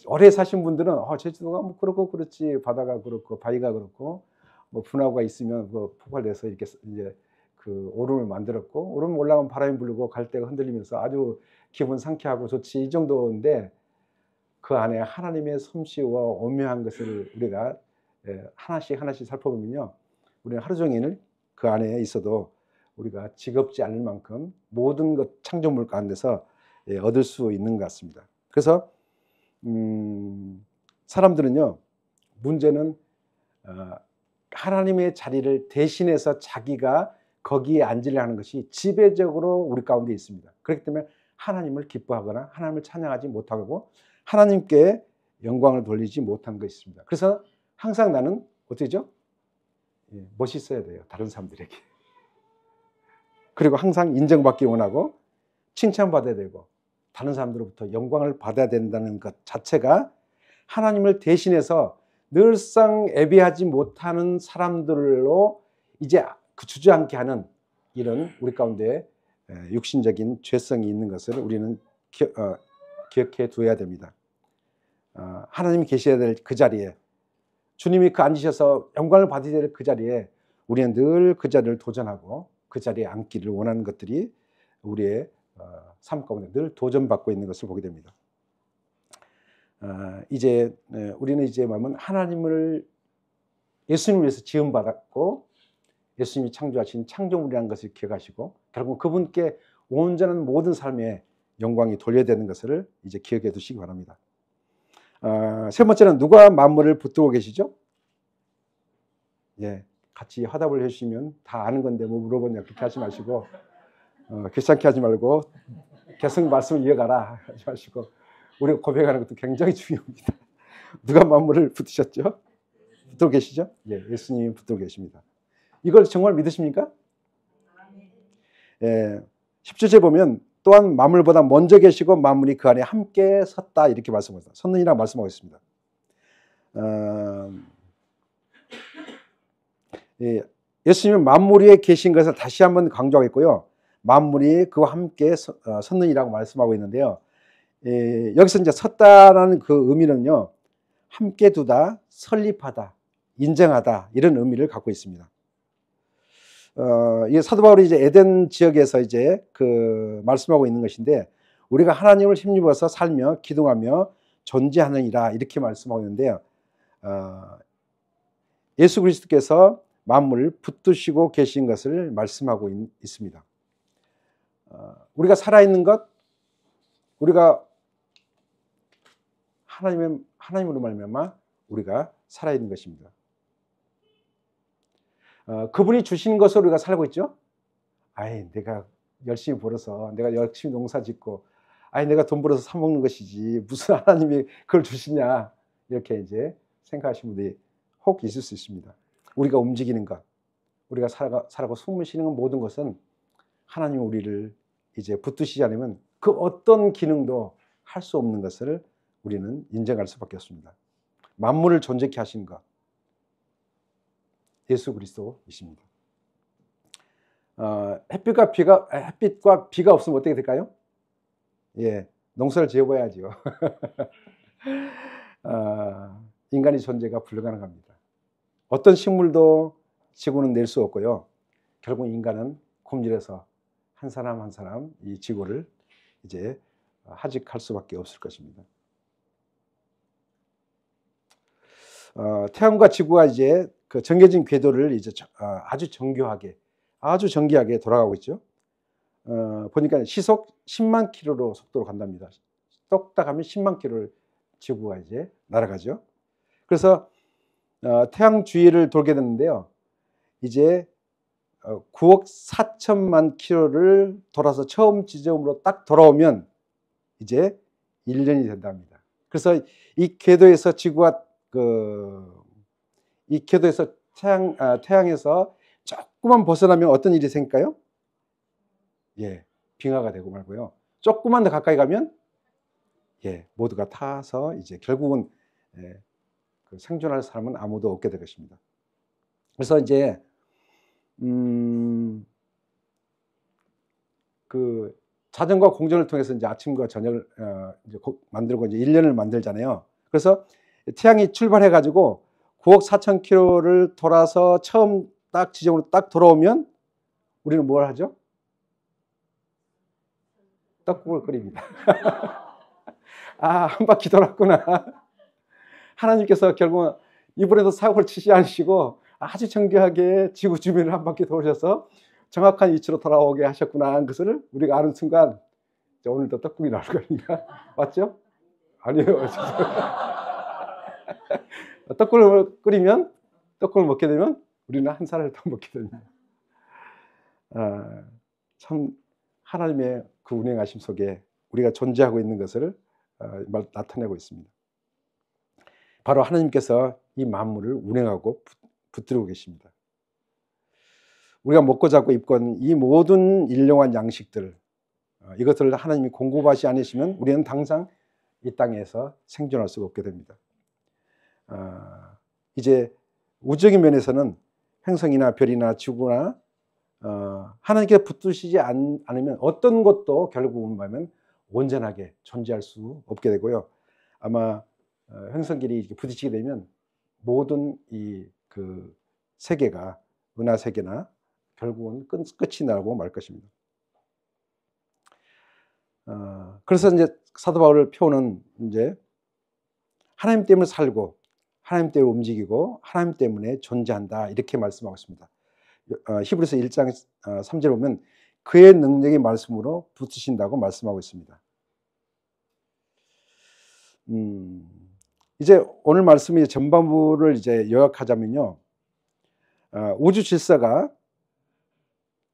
오래 사신 분들은 제주도가 뭐 그렇고 그렇지, 바다가 그렇고 바위가 그렇고 뭐 분화구가 있으면 그 폭발돼서 이렇게 이제 그 오름을 만들었고 오름 올라가면 바람이 불고 갈대가 흔들리면서 아주 기분 상쾌하고 좋지, 이 정도인데 그 안에 하나님의 솜씨와 오묘한 것을 우리가 하나씩 살펴보면요, 우리는 하루 종일 그 안에 있어도 우리가 지겹지 않을 만큼 모든 것 창조물 가운데서 얻을 수 있는 것 같습니다. 그래서 사람들은요, 문제는 하나님의 자리를 대신해서 자기가 거기에 앉으려 하는 것이 지배적으로 우리 가운데 있습니다. 그렇기 때문에 하나님을 기뻐하거나 하나님을 찬양하지 못하고 하나님께 영광을 돌리지 못하는 것이 있습니다. 그래서 항상 나는 어떻게죠? 멋있어야 돼요, 다른 사람들에게. 그리고 항상 인정받기 원하고 칭찬받아야 되고 다른 사람들로부터 영광을 받아야 된다는 것 자체가 하나님을 대신해서 늘상 예배하지 못하는 사람들로 이제 그 주저앉게 하는 이런 우리 가운데 육신적인 죄성이 있는 것을 우리는 기억해 두어야 됩니다. 하나님이 계셔야 될 그 자리에, 주님이 그 앉으셔서 영광을 받아야 될 그 자리에 우리는 늘 그 자리를 도전하고 그 자리에 앉기를 원하는 것들이 우리의 삶 가운데 늘 도전받고 있는 것을 보게 됩니다. 이제 우리는 이제 뭐냐면 하나님을 예수님을 위해서 지음받았고 예수님이 창조하신 창조물이라는 것을 기억하시고 결국 그분께 온전한 모든 삶의 영광이 돌려야 되는 것을 이제 기억해 두시기 바랍니다. 세 번째는 누가 만물을 붙들고 계시죠? 예, 같이 화답을 해주시면 다 아는 건데 뭐 물어보냐 그렇게 하지 마시고 귀찮게 하지 말고 계속 말씀을 이어가라 하지 마시고 우리가 고백하는 것도 굉장히 중요합니다. 누가 만물을 붙드셨죠? 붙들고 계시죠? 예, 예수님이 붙들고 계십니다. 이걸 정말 믿으십니까? 예, 10절에 보면 또한 만물보다 먼저 계시고 만물이 그 안에 함께 섰다 이렇게 말씀하셨습니다. 섰느니라 말씀하고 있습니다. 예, 예수님은 만물 위에 계신 것을 다시 한번 강조하겠고요. 만물이 그와 함께 섰느니라고 말씀하고 있는데요. 여기서 이제 섰다라는 그 의미는요, 함께 두다, 설립하다, 인정하다 이런 의미를 갖고 있습니다. 이 사도 바울이 이제 에덴 지역에서 이제 그 말씀하고 있는 것인데 우리가 하나님을 힘입어서 살며 기둥하며 존재하느니라 이렇게 말씀하고 있는데요. 예수 그리스도께서 만물을 붙드시고 계신 것을 말씀하고 있습니다. 우리가 살아있는 것, 우리가 하나님으로 말미암아 우리가 살아있는 것입니다. 그분이 주신 것으로 우리가 살고 있죠. 내가 열심히 벌어서 내가 열심히 농사 짓고 내가 돈 벌어서 사 먹는 것이지 무슨 하나님이 그걸 주시냐 이렇게 이제 생각하시는 분들이 혹 있을 수 있습니다. 우리가 움직이는 것, 우리가 살아가고 숨을 쉬는 모든 것은 하나님이 우리를 이제 붙드시지 않으면 그 어떤 기능도 할 수 없는 것을 우리는 인정할 수밖에 없습니다. 만물을 존재케 하신 것, 예수 그리스도이십니다. 햇빛과 비가 없으면 어떻게 될까요? 예, 농사를 지어봐야죠. 인간의 존재가 불가능합니다. 어떤 식물도 지구는 낼 수 없고요. 결국 인간은 굶주려서 한 사람 한 사람 이 지구를 이제 하직할 수밖에 없을 것입니다. 태양과 지구가 이제 그 정해진 궤도를 이제 아주 정교하게 돌아가고 있죠. 보니까 시속 10만 킬로로 속도로 간답니다. 똑딱 하면 10만 킬로를 지구가 이제 날아가죠. 그래서 태양 주위를 돌게 되는데요. 이제 9억 4천만 킬로를 돌아서 처음 지점으로 딱 돌아오면 이제 1년이 된답니다. 그래서 이 궤도에서 지구가 이 궤도에서 태양에서 조금만 벗어나면 어떤 일이 생길까요? 예, 빙하가 되고 말고요. 조금만 더 가까이 가면 모두가 타서 이제 결국은 그 생존할 사람은 아무도 없게 될 것입니다. 그래서 이제 그 자전과 공전을 통해서 이제 아침과 저녁을 이제 만들고 이제 1년을 만들잖아요. 그래서 태양이 출발해 가지고 9억 4천 킬로를 돌아서 처음 딱 지점으로 딱 돌아오면 우리는 뭘 하죠? 떡국을 끓입니다. 한 바퀴 돌았구나. 하나님께서 결국은 이번에도 사고를 치지 않으시고 아주 정교하게 지구 주변을 한 바퀴 돌으셔서 정확한 위치로 돌아오게 하셨구나 하는 것을 우리가 아는 순간 오늘도 떡국이 나올 겁니다. 맞죠? 아니에요. 떡국을 끓이면, 떡국을 먹게 되면 우리는 한 살을 더 먹게 됩니다. 참 하나님의 그 운행하심 속에 우리가 존재하고 있는 것을 나타내고 있습니다. 바로 하나님께서 이 만물을 운행하고 붙들고 계십니다. 우리가 먹고 자고 입고 하는 이 모든 일용할 양식들, 이것들을 하나님이 공급하지 않으시면 우리는 당장 이 땅에서 생존할 수가 없게 됩니다. 이제 우주적인 면에서는 행성이나 별이나 지구나 하나님께 붙드시지 않으면 어떤 것도 결국은 보면 온전하게 존재할 수 없게 되고요. 아마 행성끼리 이렇게 부딪히게 되면 모든 그 세계가 은하 세계나 결국은 끝이 나고 말 것입니다. 그래서 이제 사도 바울 표현은 이제 하나님 때문에 살고 하나님 때문에 움직이고 하나님 때문에 존재한다 이렇게 말씀하고 있습니다. 히브리서 1장 3절에 보면 그의 능력의 말씀으로 붙으신다고 말씀하고 있습니다. 이제 오늘 말씀의 전반부를 이제 요약하자면요. 우주 질서가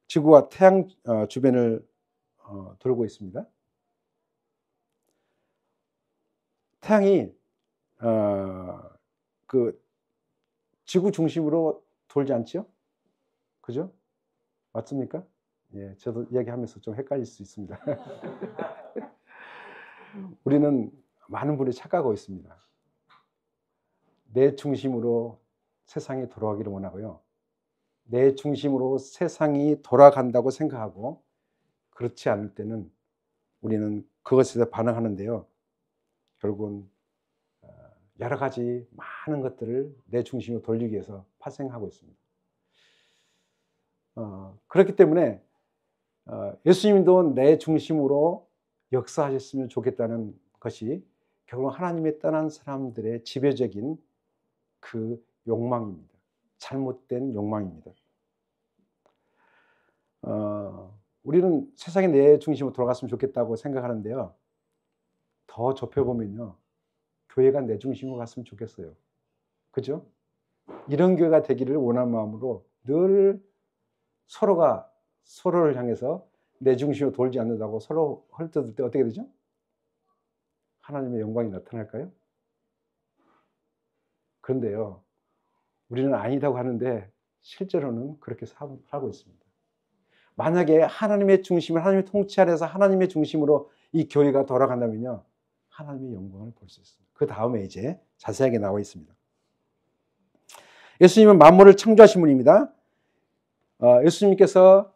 지구와 태양 주변을 돌고 있습니다. 태양이 그 지구 중심으로 돌지 않죠? 그죠? 맞습니까? 예, 저도 이야기하면서 좀 헷갈릴 수 있습니다. 우리는 많은 분이 착각하고 있습니다. 내 중심으로 세상이 돌아가기를 원하고요. 내 중심으로 세상이 돌아간다고 생각하고 그렇지 않을 때는 우리는 그것에 대해 반응하는데요. 결국은 여러 가지 많은 것들을 내 중심으로 돌리기 위해서 파생하고 있습니다. 그렇기 때문에 예수님도 내 중심으로 역사하셨으면 좋겠다는 것이 결국 하나님의 떠난 사람들의 지배적인 그 욕망입니다. 잘못된 욕망입니다. 우리는 세상에 내 중심으로 돌아갔으면 좋겠다고 생각하는데요. 더 좁혀보면요. 교회가 내 중심으로 갔으면 좋겠어요. 그죠? 이런 교회가 되기를 원하는 마음으로 늘 서로가 서로를 향해서 내 중심으로 돌지 않는다고 서로 헐뜯을 때 어떻게 되죠? 하나님의 영광이 나타날까요? 그런데요. 우리는 아니다고 하는데 실제로는 그렇게 살고 있습니다. 만약에 하나님의 중심을 하나님의 통치 아래서 하나님의 중심으로 이 교회가 돌아간다면요. 하나님의 영광을 볼 수 있습니다. 그 다음에 이제 자세하게 나와 있습니다. 예수님은 만물을 창조하신 분입니다. 예수님께서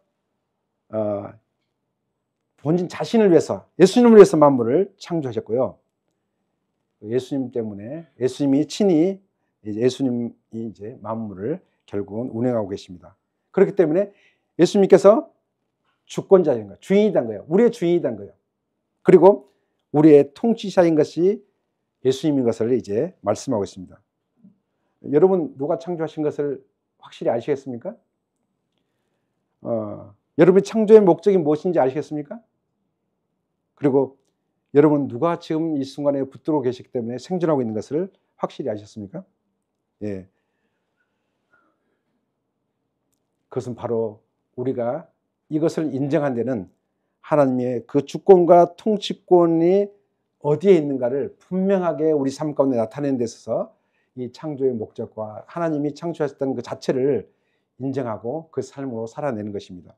본인 자신을 위해서 예수님을 위해서 만물을 창조하셨고요. 예수님 때문에 예수님이 친히 예수님이 이제 만물을 결국은 운행하고 계십니다. 그렇기 때문에 예수님께서 주권자인 거예요. 주인이란 거예요. 우리의 주인이란 거예요. 그리고 우리의 통치자인 것이 예수님인 것을 이제 말씀하고 있습니다. 여러분 누가 창조하신 것을 확실히 아시겠습니까? 여러분이 창조의 목적이 무엇인지 아시겠습니까? 그리고 여러분 누가 지금 이 순간에 붙들고 계시기 때문에 생존하고 있는 것을 확실히 아셨습니까? 예. 그것은 바로 우리가 이것을 인정한 데는 하나님의 그 주권과 통치권이 어디에 있는가를 분명하게 우리 삶 가운데 나타내는 데 있어서 이 창조의 목적과 하나님이 창조하셨다는 그 자체를 인정하고 그 삶으로 살아내는 것입니다.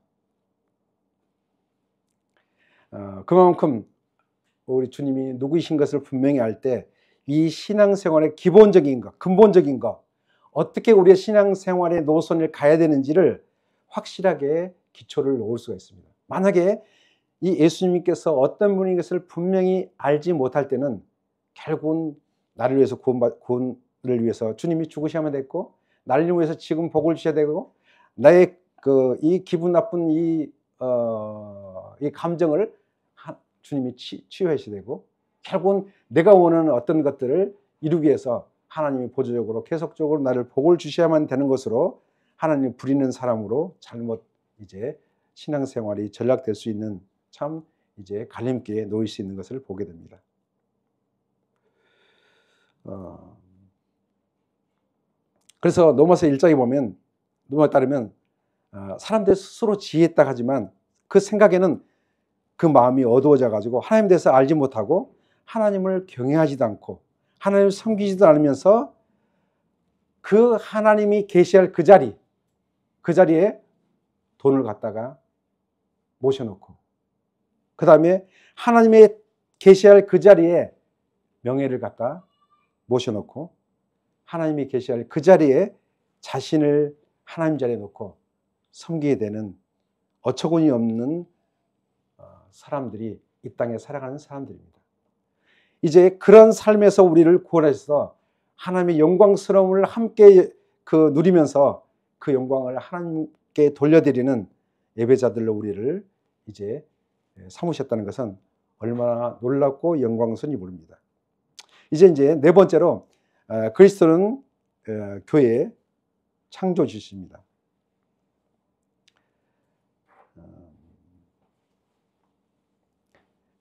그만큼 우리 주님이 누구이신 것을 분명히 알 때 이 신앙생활의 기본적인 것, 근본적인 것, 어떻게 우리의 신앙생활의 노선을 가야 되는지를 확실하게 기초를 놓을 수가 있습니다. 만약에 이 예수님께서 어떤 분인 것을 분명히 알지 못할 때는 결국은 나를 위해서 구원을 위해서 주님이 죽으셔야만 됐고, 나를 위해서 지금 복을 주셔야 되고, 나의 이 기분 나쁜 이 감정을 주님이 치유하셔야 되고, 결국은 내가 원하는 어떤 것들을 이루기 위해서 하나님이 보조적으로 계속적으로 나를 복을 주셔야만 되는 것으로 하나님을 부리는 사람으로 잘못 이제 신앙생활이 전락될 수 있는 참 이제 갈림길에 놓일 수 있는 것을 보게 됩니다. 그래서 로마서 1장에 보면, 로마에 따르면 사람들 스스로 지혜했다 하지만 그 생각에는 그 마음이 어두워져 가지고 하나님에 대해서 알지 못하고 하나님을 경외하지도 않고 하나님을 섬기지도 않으면서 그 하나님이 계시할 그 자리에 돈을 갖다가 모셔놓고, 그 다음에 하나님의 계시할 그 자리에 명예를 갖다 모셔놓고, 하나님이 계시할 그 자리에 자신을 하나님 자리에 놓고 섬기게 되는 어처구니 없는 사람들이 이 땅에 살아가는 사람들입니다. 이제 그런 삶에서 우리를 구원하셔서 하나님의 영광스러움을 함께 누리면서 그 영광을 하나님께 돌려드리는 예배자들로 우리를 이제 삼으셨다는 것은 얼마나 놀랍고 영광스러운 일입니다. 이제 네 번째로 그리스도는 교회의 창조주십니다.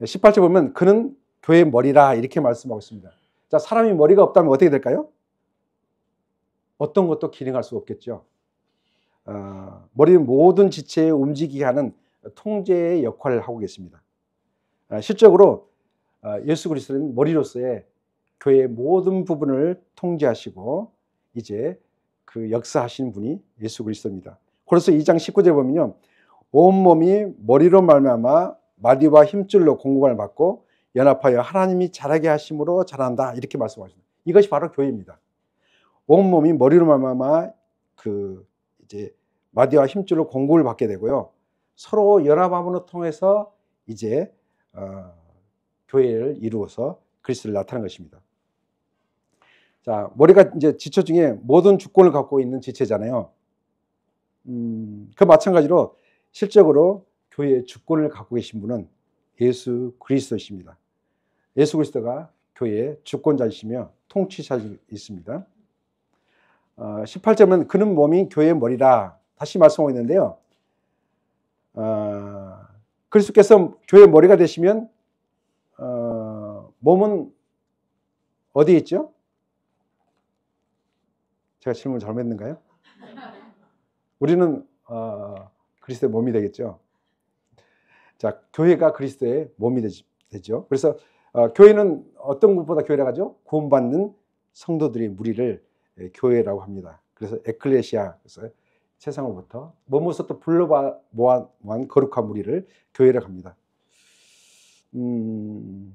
18절 보면 그는 교회의 머리라 이렇게 말씀하고 있습니다. 자, 사람이 머리가 없다면 어떻게 될까요? 어떤 것도 기능할 수 없겠죠. 머리는 모든 지체에 움직이게 하는 통제의 역할을 하고 계십니다. 실적으로 예수 그리스도는 머리로서의 교회의 모든 부분을 통제하시고 이제 그 역사하신 분이 예수 그리스도입니다. 그래서 2장 19절에 보면요, 온몸이 머리로 말미암아 마디와 힘줄로 공급을 받고 연합하여 하나님이 자라게 하심으로 자란다 이렇게 말씀하십니다. 이것이 바로 교회입니다. 온몸이 머리로 말미암아 이제 마디와 힘줄로 공급을 받게 되고요, 서로 연합함으로 통해서 이제 교회를 이루어서 그리스도를 나타내는 것입니다. 자, 머리가 이제 지체 중에 모든 주권을 갖고 있는 지체잖아요. 그 마찬가지로 실적으로 교회의 주권을 갖고 계신 분은 예수 그리스도이십니다. 예수 그리스도가 교회의 주권자이시며 통치자이십니다. 18절은 그는 몸이 교회의 머리라 다시 말씀하고 있는데요, 그리스도께서 교회의 머리가 되시면 몸은 어디에 있죠? 제가 질문 잘못했는가요? 우리는 그리스도의 몸이 되겠죠. 자, 교회가 그리스도의 몸이 되죠. 그래서 교회는 어떤 것보다 교회라고 하죠? 구원받는 성도들의 무리를 교회라고 합니다. 그래서 에클레시아, 그래서 세상으로부터 몸으로부터 불러 모아한 거룩한 무리를 교회라고 합니다. 이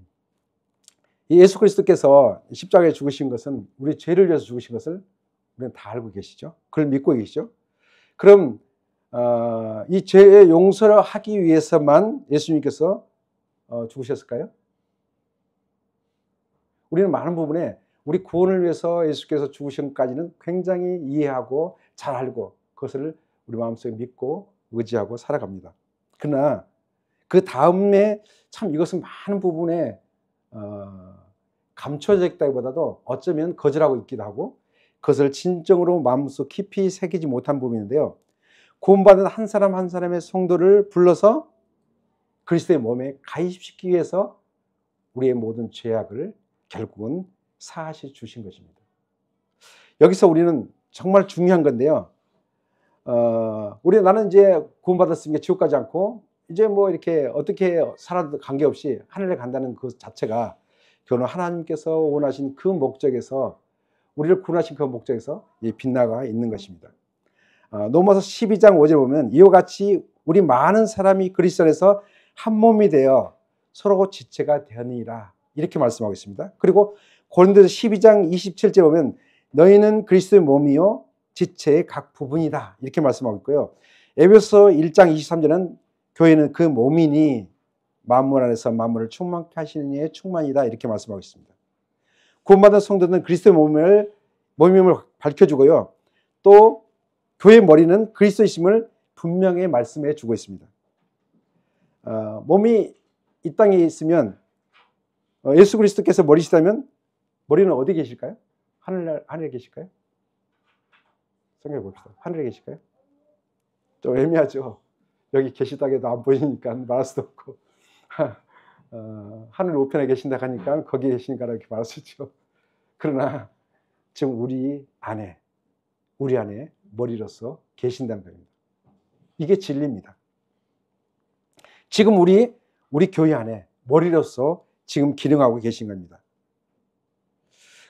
예수 그리스도께서 십자가에 죽으신 것은 우리 죄를 위해서 죽으신 것을 우리는 다 알고 계시죠. 그걸 믿고 계시죠. 그럼 이 죄의 용서를 하기 위해서만 예수님께서 죽으셨을까요? 우리는 많은 부분에 우리 구원을 위해서 예수께서 죽으신 것까지는 굉장히 이해하고 잘 알고 그것을 우리 마음속에 믿고 의지하고 살아갑니다. 그러나 그 다음에 참 이것은 많은 부분에 감춰져 있다기보다도 어쩌면 거절하고 있기도 하고, 그것을 진정으로 마음속 깊이 새기지 못한 부분인데요. 구원받은 한 사람 한 사람의 성도를 불러서 그리스도의 몸에 가입시키기 위해서 우리의 모든 죄악을 결국은 사하시 주신 것입니다. 여기서 우리는 정말 중요한 건데요. 나는 이제 구원받았으니까 지옥 가지 않고 이제 뭐 이렇게 어떻게 살아도 관계없이 하늘에 간다는 그 자체가 결국 하나님께서 원하신 그 목적에서 우리를 구원하신 그 목적에서 빛나가 있는 것입니다. 로마서 12장 5절에 보면 이와 같이 우리 많은 사람이 그리스도 안에서 한 몸이 되어 서로 지체가 되었느니라 이렇게 말씀하고 있습니다. 그리고 고린도서 12장 27절에 보면 너희는 그리스도의 몸이요 지체의 각 부분이다 이렇게 말씀하고 있고요. 에베소 1장 23절은 교회는 그 몸이니 만물 안에서 만물을 충만케 하시는 이의 충만이다 이렇게 말씀하고 있습니다. 구원받은 성도는 그리스도의 몸임을 밝혀주고요. 또 교회의 머리는 그리스도이심을 분명히 말씀해 주고 있습니다. 몸이 이 땅에 있으면 예수 그리스도께서 머리시다면 머리는 어디 계실까요? 하늘에 계실까요? 생각해 봅시다. 하늘에 계실까요? 좀 애매하죠. 여기 계시다고 해도 안 보이니까 말할 수도 없고 하늘 우편에 계신다 하니까 거기에 계시니까 이렇게 말할 수 있죠. 그러나 지금 우리 안에 머리로서 계신다는 겁니다. 이게 진리입니다. 지금 우리 교회 안에 머리로서 지금 기능하고 계신 겁니다.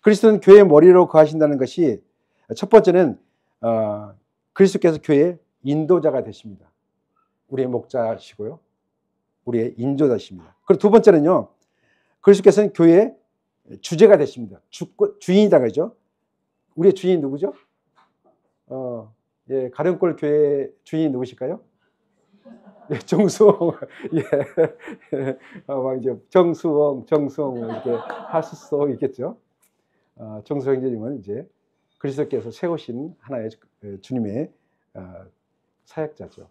그리스도는 교회의 머리로 거하신다는 것이 첫 번째는 그리스도께서 교회의 인도자가 되십니다. 우리의 목자시고요. 우리의 인도자십니다. 그리고 두 번째는요. 그리스도께서는 교회의 주제가 되십니다. 주인이다 그러죠. 우리의 주인이 누구죠? 가령골 교회 주인이 누구실까요? 정수홍, 막 이제 정수홍 이렇게 하수소 있겠죠. 정수홍 형제님은 이제 그리스도께서 세우신 하나의 주님의 사역자죠.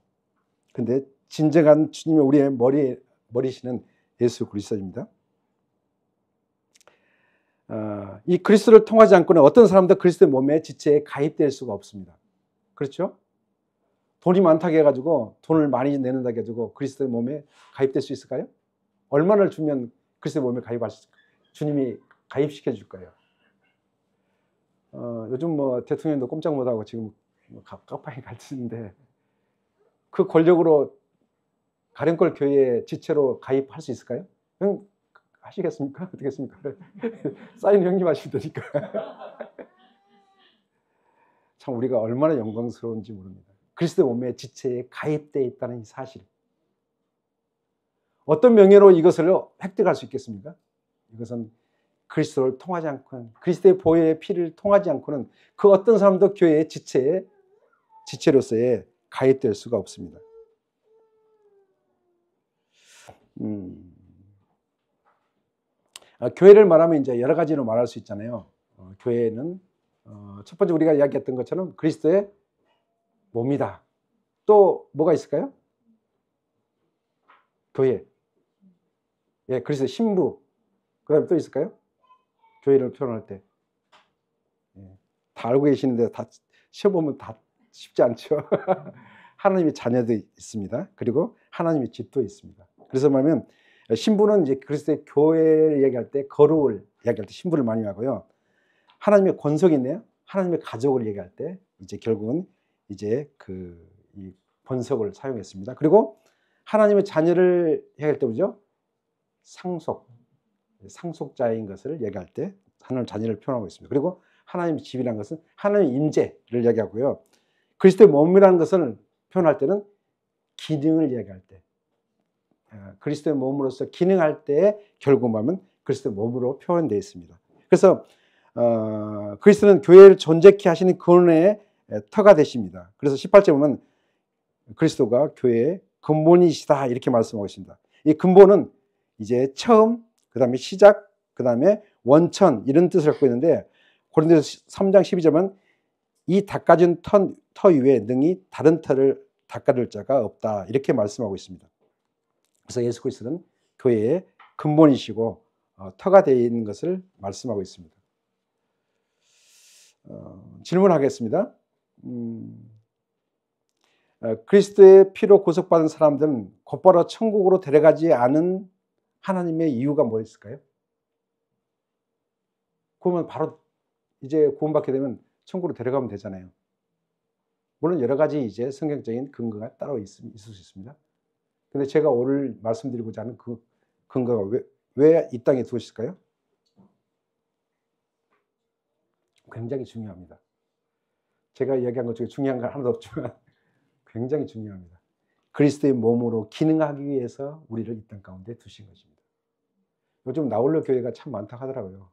근데 진정한 주님의 우리의 머리시는 예수 그리스도입니다. 이 그리스도를 통하지 않고는 어떤 사람도 그리스도의 몸의 지체에 가입될 수가 없습니다. 그렇죠? 돈이 많다고 해가지고 돈을 많이 내는다고 해가지고 그리스도의 몸에 가입될 수 있을까요? 얼마나 주면 그리스도의 몸에 가입할 수 있을까요? 주님이 가입시켜 줄까요? 요즘 뭐 대통령도 꼼짝 못하고 지금 깜빡이 갈치는데 그 권력으로 가령골 교회의 지체로 가입할 수 있을까요? 형 하시겠습니까? 어떻겠습니까? 사인 형님 하시면 되니까. 참 우리가 얼마나 영광스러운지 모릅니다. 그리스도의 몸의 지체에 가입되어 있다는 이 사실. 어떤 명예로 이것을 획득할 수 있겠습니까? 이것은 그리스도를 통하지 않고는, 그리스도의 보혈의 피를 통하지 않고는 그 어떤 사람도 교회의 지체로서의 가입될 수가 없습니다. 교회를 말하면 이제 여러 가지로 말할 수 있잖아요. 교회는 첫 번째 우리가 이야기했던 것처럼 그리스도의 몸이다. 또 뭐가 있을까요? 교회. 그리스도의 신부. 그 다음에 또 있을까요? 교회를 표현할 때. 다 알고 계시는데 다 시험보면 다 쉽지 않죠. 하나님의 자녀도 있습니다. 그리고 하나님의 집도 있습니다. 그래서 말하면 신부는 이제 그리스도의 교회를 얘기할 때, 거룩을 얘기할 때 신부를 많이 하고요. 하나님의 권속이 있네요. 하나님의 가족을 얘기할 때 이제 결국은 이제 이 번석을 사용했습니다. 그리고 하나님의 자녀를 얘기할 때 뭐죠? 상속자인 것을 얘기할 때 하나님의 자녀를 표현하고 있습니다. 그리고 하나님의 집이라는 것은 하나님의 임재를 얘기하고요. 그리스도의 몸이라는 것을 표현할 때는 기능을 얘기할 때, 그리스도의 몸으로서 기능할 때 결국 보면 그리스도의 몸으로 표현되어 있습니다. 그래서 그리스도는 교회를 존재케 하시는 근원의 터가 되십니다. 그래서 18절 보면 그리스도가 교회의 근본이시다 이렇게 말씀하고 있습니다. 이 근본은 이제 처음, 그 다음에 시작, 그 다음에 원천 이런 뜻을 갖고 있는데 고린도서 3장 12절은 이 닦아진 터 위에 능히 다른 터를 닦아줄 자가 없다 이렇게 말씀하고 있습니다. 그래서 예수 그리스도는 교회의 근본이시고 터가 되어 있는 것을 말씀하고 있습니다. 질문하겠습니다. 그리스도의 피로 구속받은 사람들은 곧바로 천국으로 데려가지 않은 하나님의 이유가 뭐였을까요? 그러면 바로 이제 구원받게 되면 천국으로 데려가면 되잖아요. 물론 여러 가지 이제 성경적인 근거가 따로 있을 수 있습니다. 근데 제가 오늘 말씀드리고자 하는 그 근거가 왜 이 땅에 두셨을까요? 굉장히 중요합니다. 제가 이야기한 것 중에 중요한 건 하나도 없지만 굉장히 중요합니다. 그리스도의 몸으로 기능하기 위해서 우리를 이 땅 가운데 두신 것입니다. 요즘 나홀로 교회가 참 많다고 하더라고요.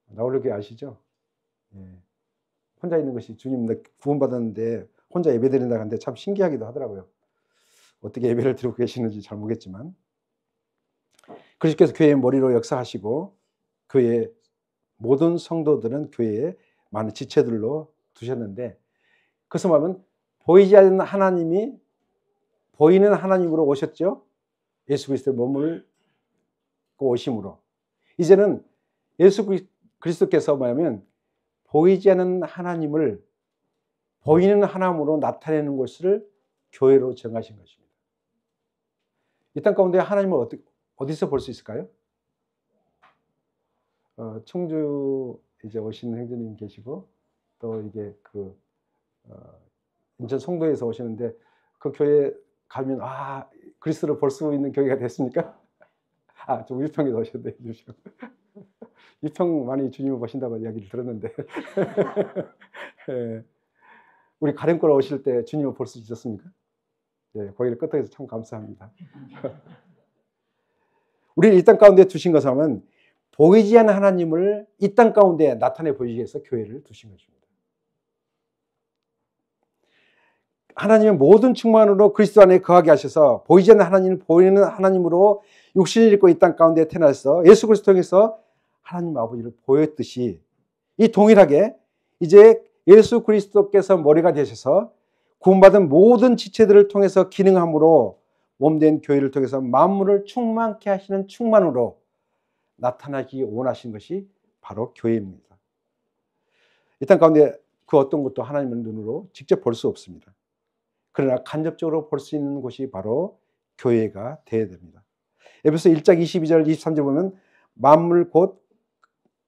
나홀로 교회 아시죠? 예. 혼자 있는 것이 주님 나 구원받았는데 혼자 예배드린다고 하는데 참 신기하기도 하더라고요. 어떻게 예배를 드리고 계시는지 잘 모르겠지만 그리스도께서 교회의 머리로 역사하시고 교회의 모든 성도들은 교회에 많은 지체들로 두셨는데 그것을 말하면 보이지 않는 하나님이 보이는 하나님으로 오셨죠. 예수 그리스도의 몸을 오심으로 이제는 예수 그리스도께서 뭐냐면 보이지 않는 하나님을 보이는 하나님으로 나타내는 것을 교회로 정하신 것입니다. 이 땅 가운데 하나님을 어디서 볼 수 있을까요? 청주 이제 오시는 행주님 계시고 또 이게 인천 송도에서 오시는데 그 교회 가면 그리스도를 볼 수 있는 교회가 됐습니까? 좀 유평에서 오셨는데 유평 많이 주님을 보신다고 이야기를 들었는데 예. 우리 가령골 오실 때 주님을 볼 수 있었습니까? 예, 거기를 끄떡해서 참 감사합니다. 우리를 이 땅 가운데 두신 것은 하면 보이지 않는 하나님을 이 땅 가운데 나타내 보이기 위해서 교회를 두신 것입니다. 하나님의 모든 충만으로 그리스도 안에 거하게 하셔서 보이지 않는 하나님을 보이는 하나님으로 육신을 입고 이 땅 가운데 태어나서 예수 그리스도 통해서 하나님 아버지를 보였듯이 이 동일하게 이제 예수 그리스도께서 머리가 되셔서 구원받은 모든 지체들을 통해서 기능함으로 몸된 교회를 통해서 만물을 충만케 하시는 충만으로 나타나기 원하신 것이 바로 교회입니다. 이 땅 가운데 그 어떤 것도 하나님의 눈으로 직접 볼 수 없습니다. 그러나 간접적으로 볼 수 있는 곳이 바로 교회가 되어야 됩니다. 에베소 1장 22절 23절 보면 만물 곧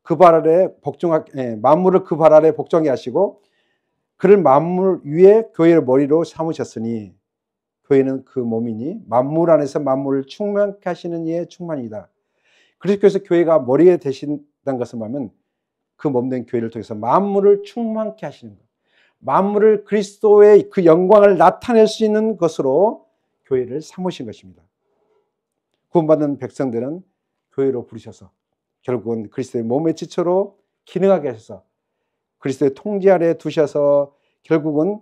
그 발 아래 만물을 그 발 아래 복종하게 하시고 그를 만물 위에 교회를 머리로 삼으셨으니 교회는 그 몸이니 만물 안에서 만물을 충만케 하시는 이의 충만이다. 그래서 교회가 머리에 되신다는 것을 보면 그 몸된 교회를 통해서 만물을 충만케 하시는 것. 만물을 그리스도의 그 영광을 나타낼 수 있는 것으로 교회를 삼으신 것입니다. 구원받은 백성들은 교회로 부르셔서 결국은 그리스도의 몸의 지체로 기능하게 하셔서 그리스도의 통제 아래 두셔서 결국은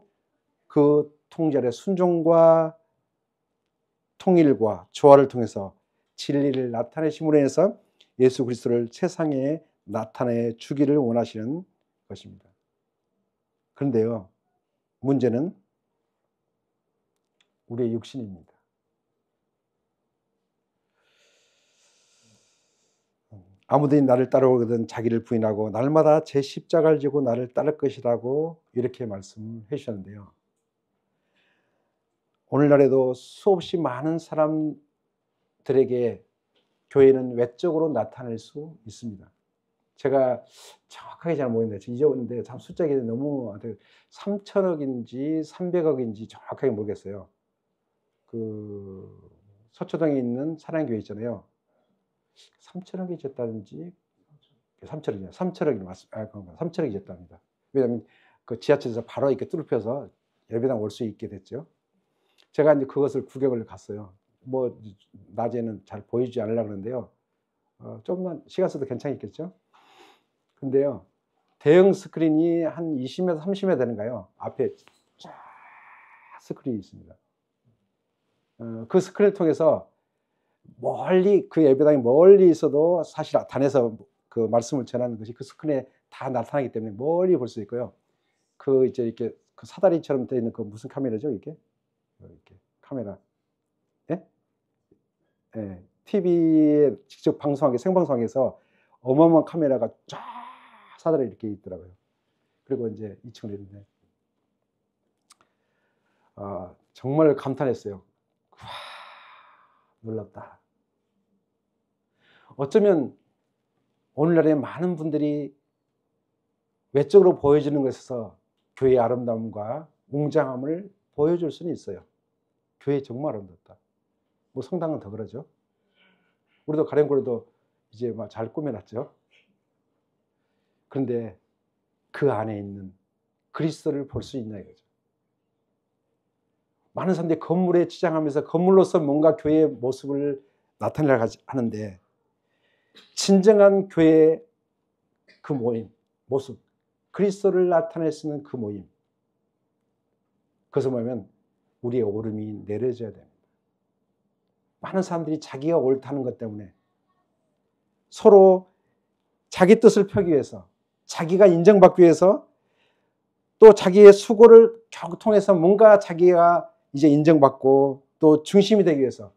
그 통제 아래 순종과 통일과 조화를 통해서 진리를 나타내심으로 인해서 예수 그리스도를 세상에 나타내 주기를 원하시는 것입니다. 그런데요, 문제는 우리의 육신입니다. 아무든지 나를 따라오거든 자기를 부인하고 날마다 제 십자가를 지고 나를 따를 것이라고 이렇게 말씀해 주셨는데요. 오늘날에도 수없이 많은 사람들에게 교회는 외적으로 나타낼 수 있습니다. 제가 정확하게 잘 모르겠는데 잊어버렸는데 참 숫자가 너무 3천억인지 300억인지 정확하게 모르겠어요. 그 서초동에 있는 사랑교회 있잖아요. 3천억이 졌다든지 3천억이요. 3천억이 맞습니다. 3천억이 졌답니다. 왜냐하면 그 지하철에서 바로 이렇게 뚫혀서 예배당 올 수 있게 됐죠. 제가 이제 그것을 구경을 갔어요. 뭐 낮에는 잘 보이지 않으려고 그러는데요. 조금만 시간 써도 괜찮겠죠? 근데요, 대형 스크린이 한 20m, 30m 되는가요? 앞에 쫙 스크린이 있습니다. 그 스크린을 통해서 멀리 그 예배당이 멀리 있어도 사실 단에서 그 말씀을 전하는 것이 그 스크린에 다 나타나기 때문에 멀리 볼 수 있고요. 그 이제 이렇게 그 사다리처럼 되어 있는 그 무슨 카메라죠, 이게? 이렇게 카메라. 예? 예. TV에 직접 방송하게 생방송에서 어마어마한 카메라가 쫙 사다리 이렇게 있더라고요. 그리고 이제 2층으로 있는데 정말 감탄했어요. 와, 놀랍다. 어쩌면 오늘날에 많은 분들이 외적으로 보여지는 것에서 교회의 아름다움과 웅장함을 보여줄 수는 있어요. 교회 정말 아름답다. 뭐 성당은 더 그러죠. 우리도 가령교회도 이제 막 잘 꾸며놨죠. 그런데 그 안에 있는 그리스도를 볼 수 있냐 이거죠. 많은 사람들이 건물에 치장하면서 건물로서 뭔가 교회의 모습을 나타내려고 하는데 진정한 교회의 그 모임, 모습, 그리스도를 나타낼 수 있는 그 모임, 그것은 뭐냐면 우리의 옳음이 내려져야 됩니다. 많은 사람들이 자기가 옳다는 것 때문에 서로 자기 뜻을 펴기 위해서, 자기가 인정받기 위해서, 또 자기의 수고를 통해서 뭔가 자기가 이제 인정받고 또 중심이 되기 위해서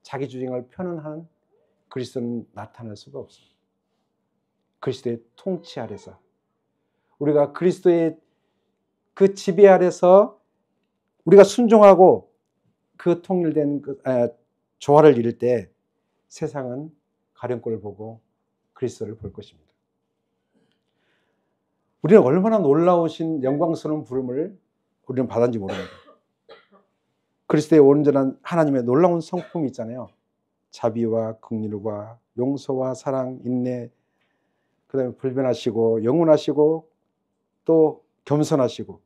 자기 주장을 펴는 한 그리스도는 나타날 수가 없습니다. 그리스도의 통치 아래서, 우리가 그리스도의 그 지배 아래서 우리가 순종하고 그 통일된 조화를 이룰 때 세상은 가령골을 보고 그리스도를 볼 것입니다. 우리는 얼마나 놀라우신 영광스러운 부름을 우리는 받았는지 모릅니다. 그리스도의 온전한 하나님의 놀라운 성품이 있잖아요. 자비와 긍휼과 용서와 사랑, 인내, 그 다음에 불변하시고 영원하시고 또 겸손하시고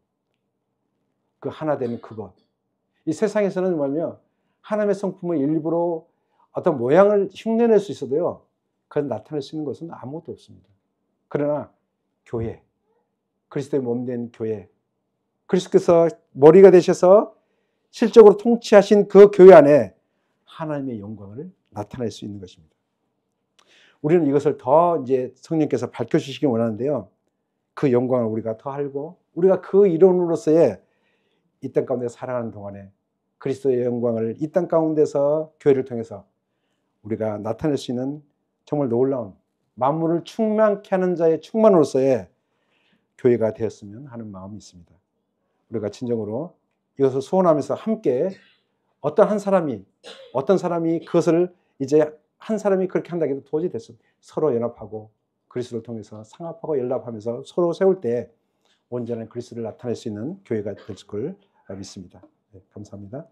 그 하나 되는 그것. 이 세상에서는 뭐냐면 하나님의 성품을 일부러 어떤 모양을 흉내낼 수 있어도요, 그건 나타낼 수 있는 것은 아무것도 없습니다. 그러나 교회, 그리스도의 몸된 교회, 그리스도께서 머리가 되셔서 실적으로 통치하신 그 교회 안에 하나님의 영광을 나타낼 수 있는 것입니다. 우리는 이것을 더 이제 성령께서 밝혀주시기 원하는데요. 그 영광을 우리가 더 알고 우리가 그 이론으로서의 이 땅 가운데 살아가는 동안에 그리스도의 영광을 이 땅 가운데서 교회를 통해서 우리가 나타낼 수 있는 정말 놀라운 만물을 충만케 하는 자의 충만으로서의 교회가 되었으면 하는 마음이 있습니다. 우리가 진정으로 이것을 소원하면서 함께 어떤 사람이 그것을 이제 한 사람이 그렇게 한다고 해도 도저히 됐습니다. 서로 연합하고 그리스도를 통해서 상합하고 연합하면서 서로 세울 때 온전한 그리스도를 나타낼 수 있는 교회가 될 걸 믿습니다. 네, 감사합니다.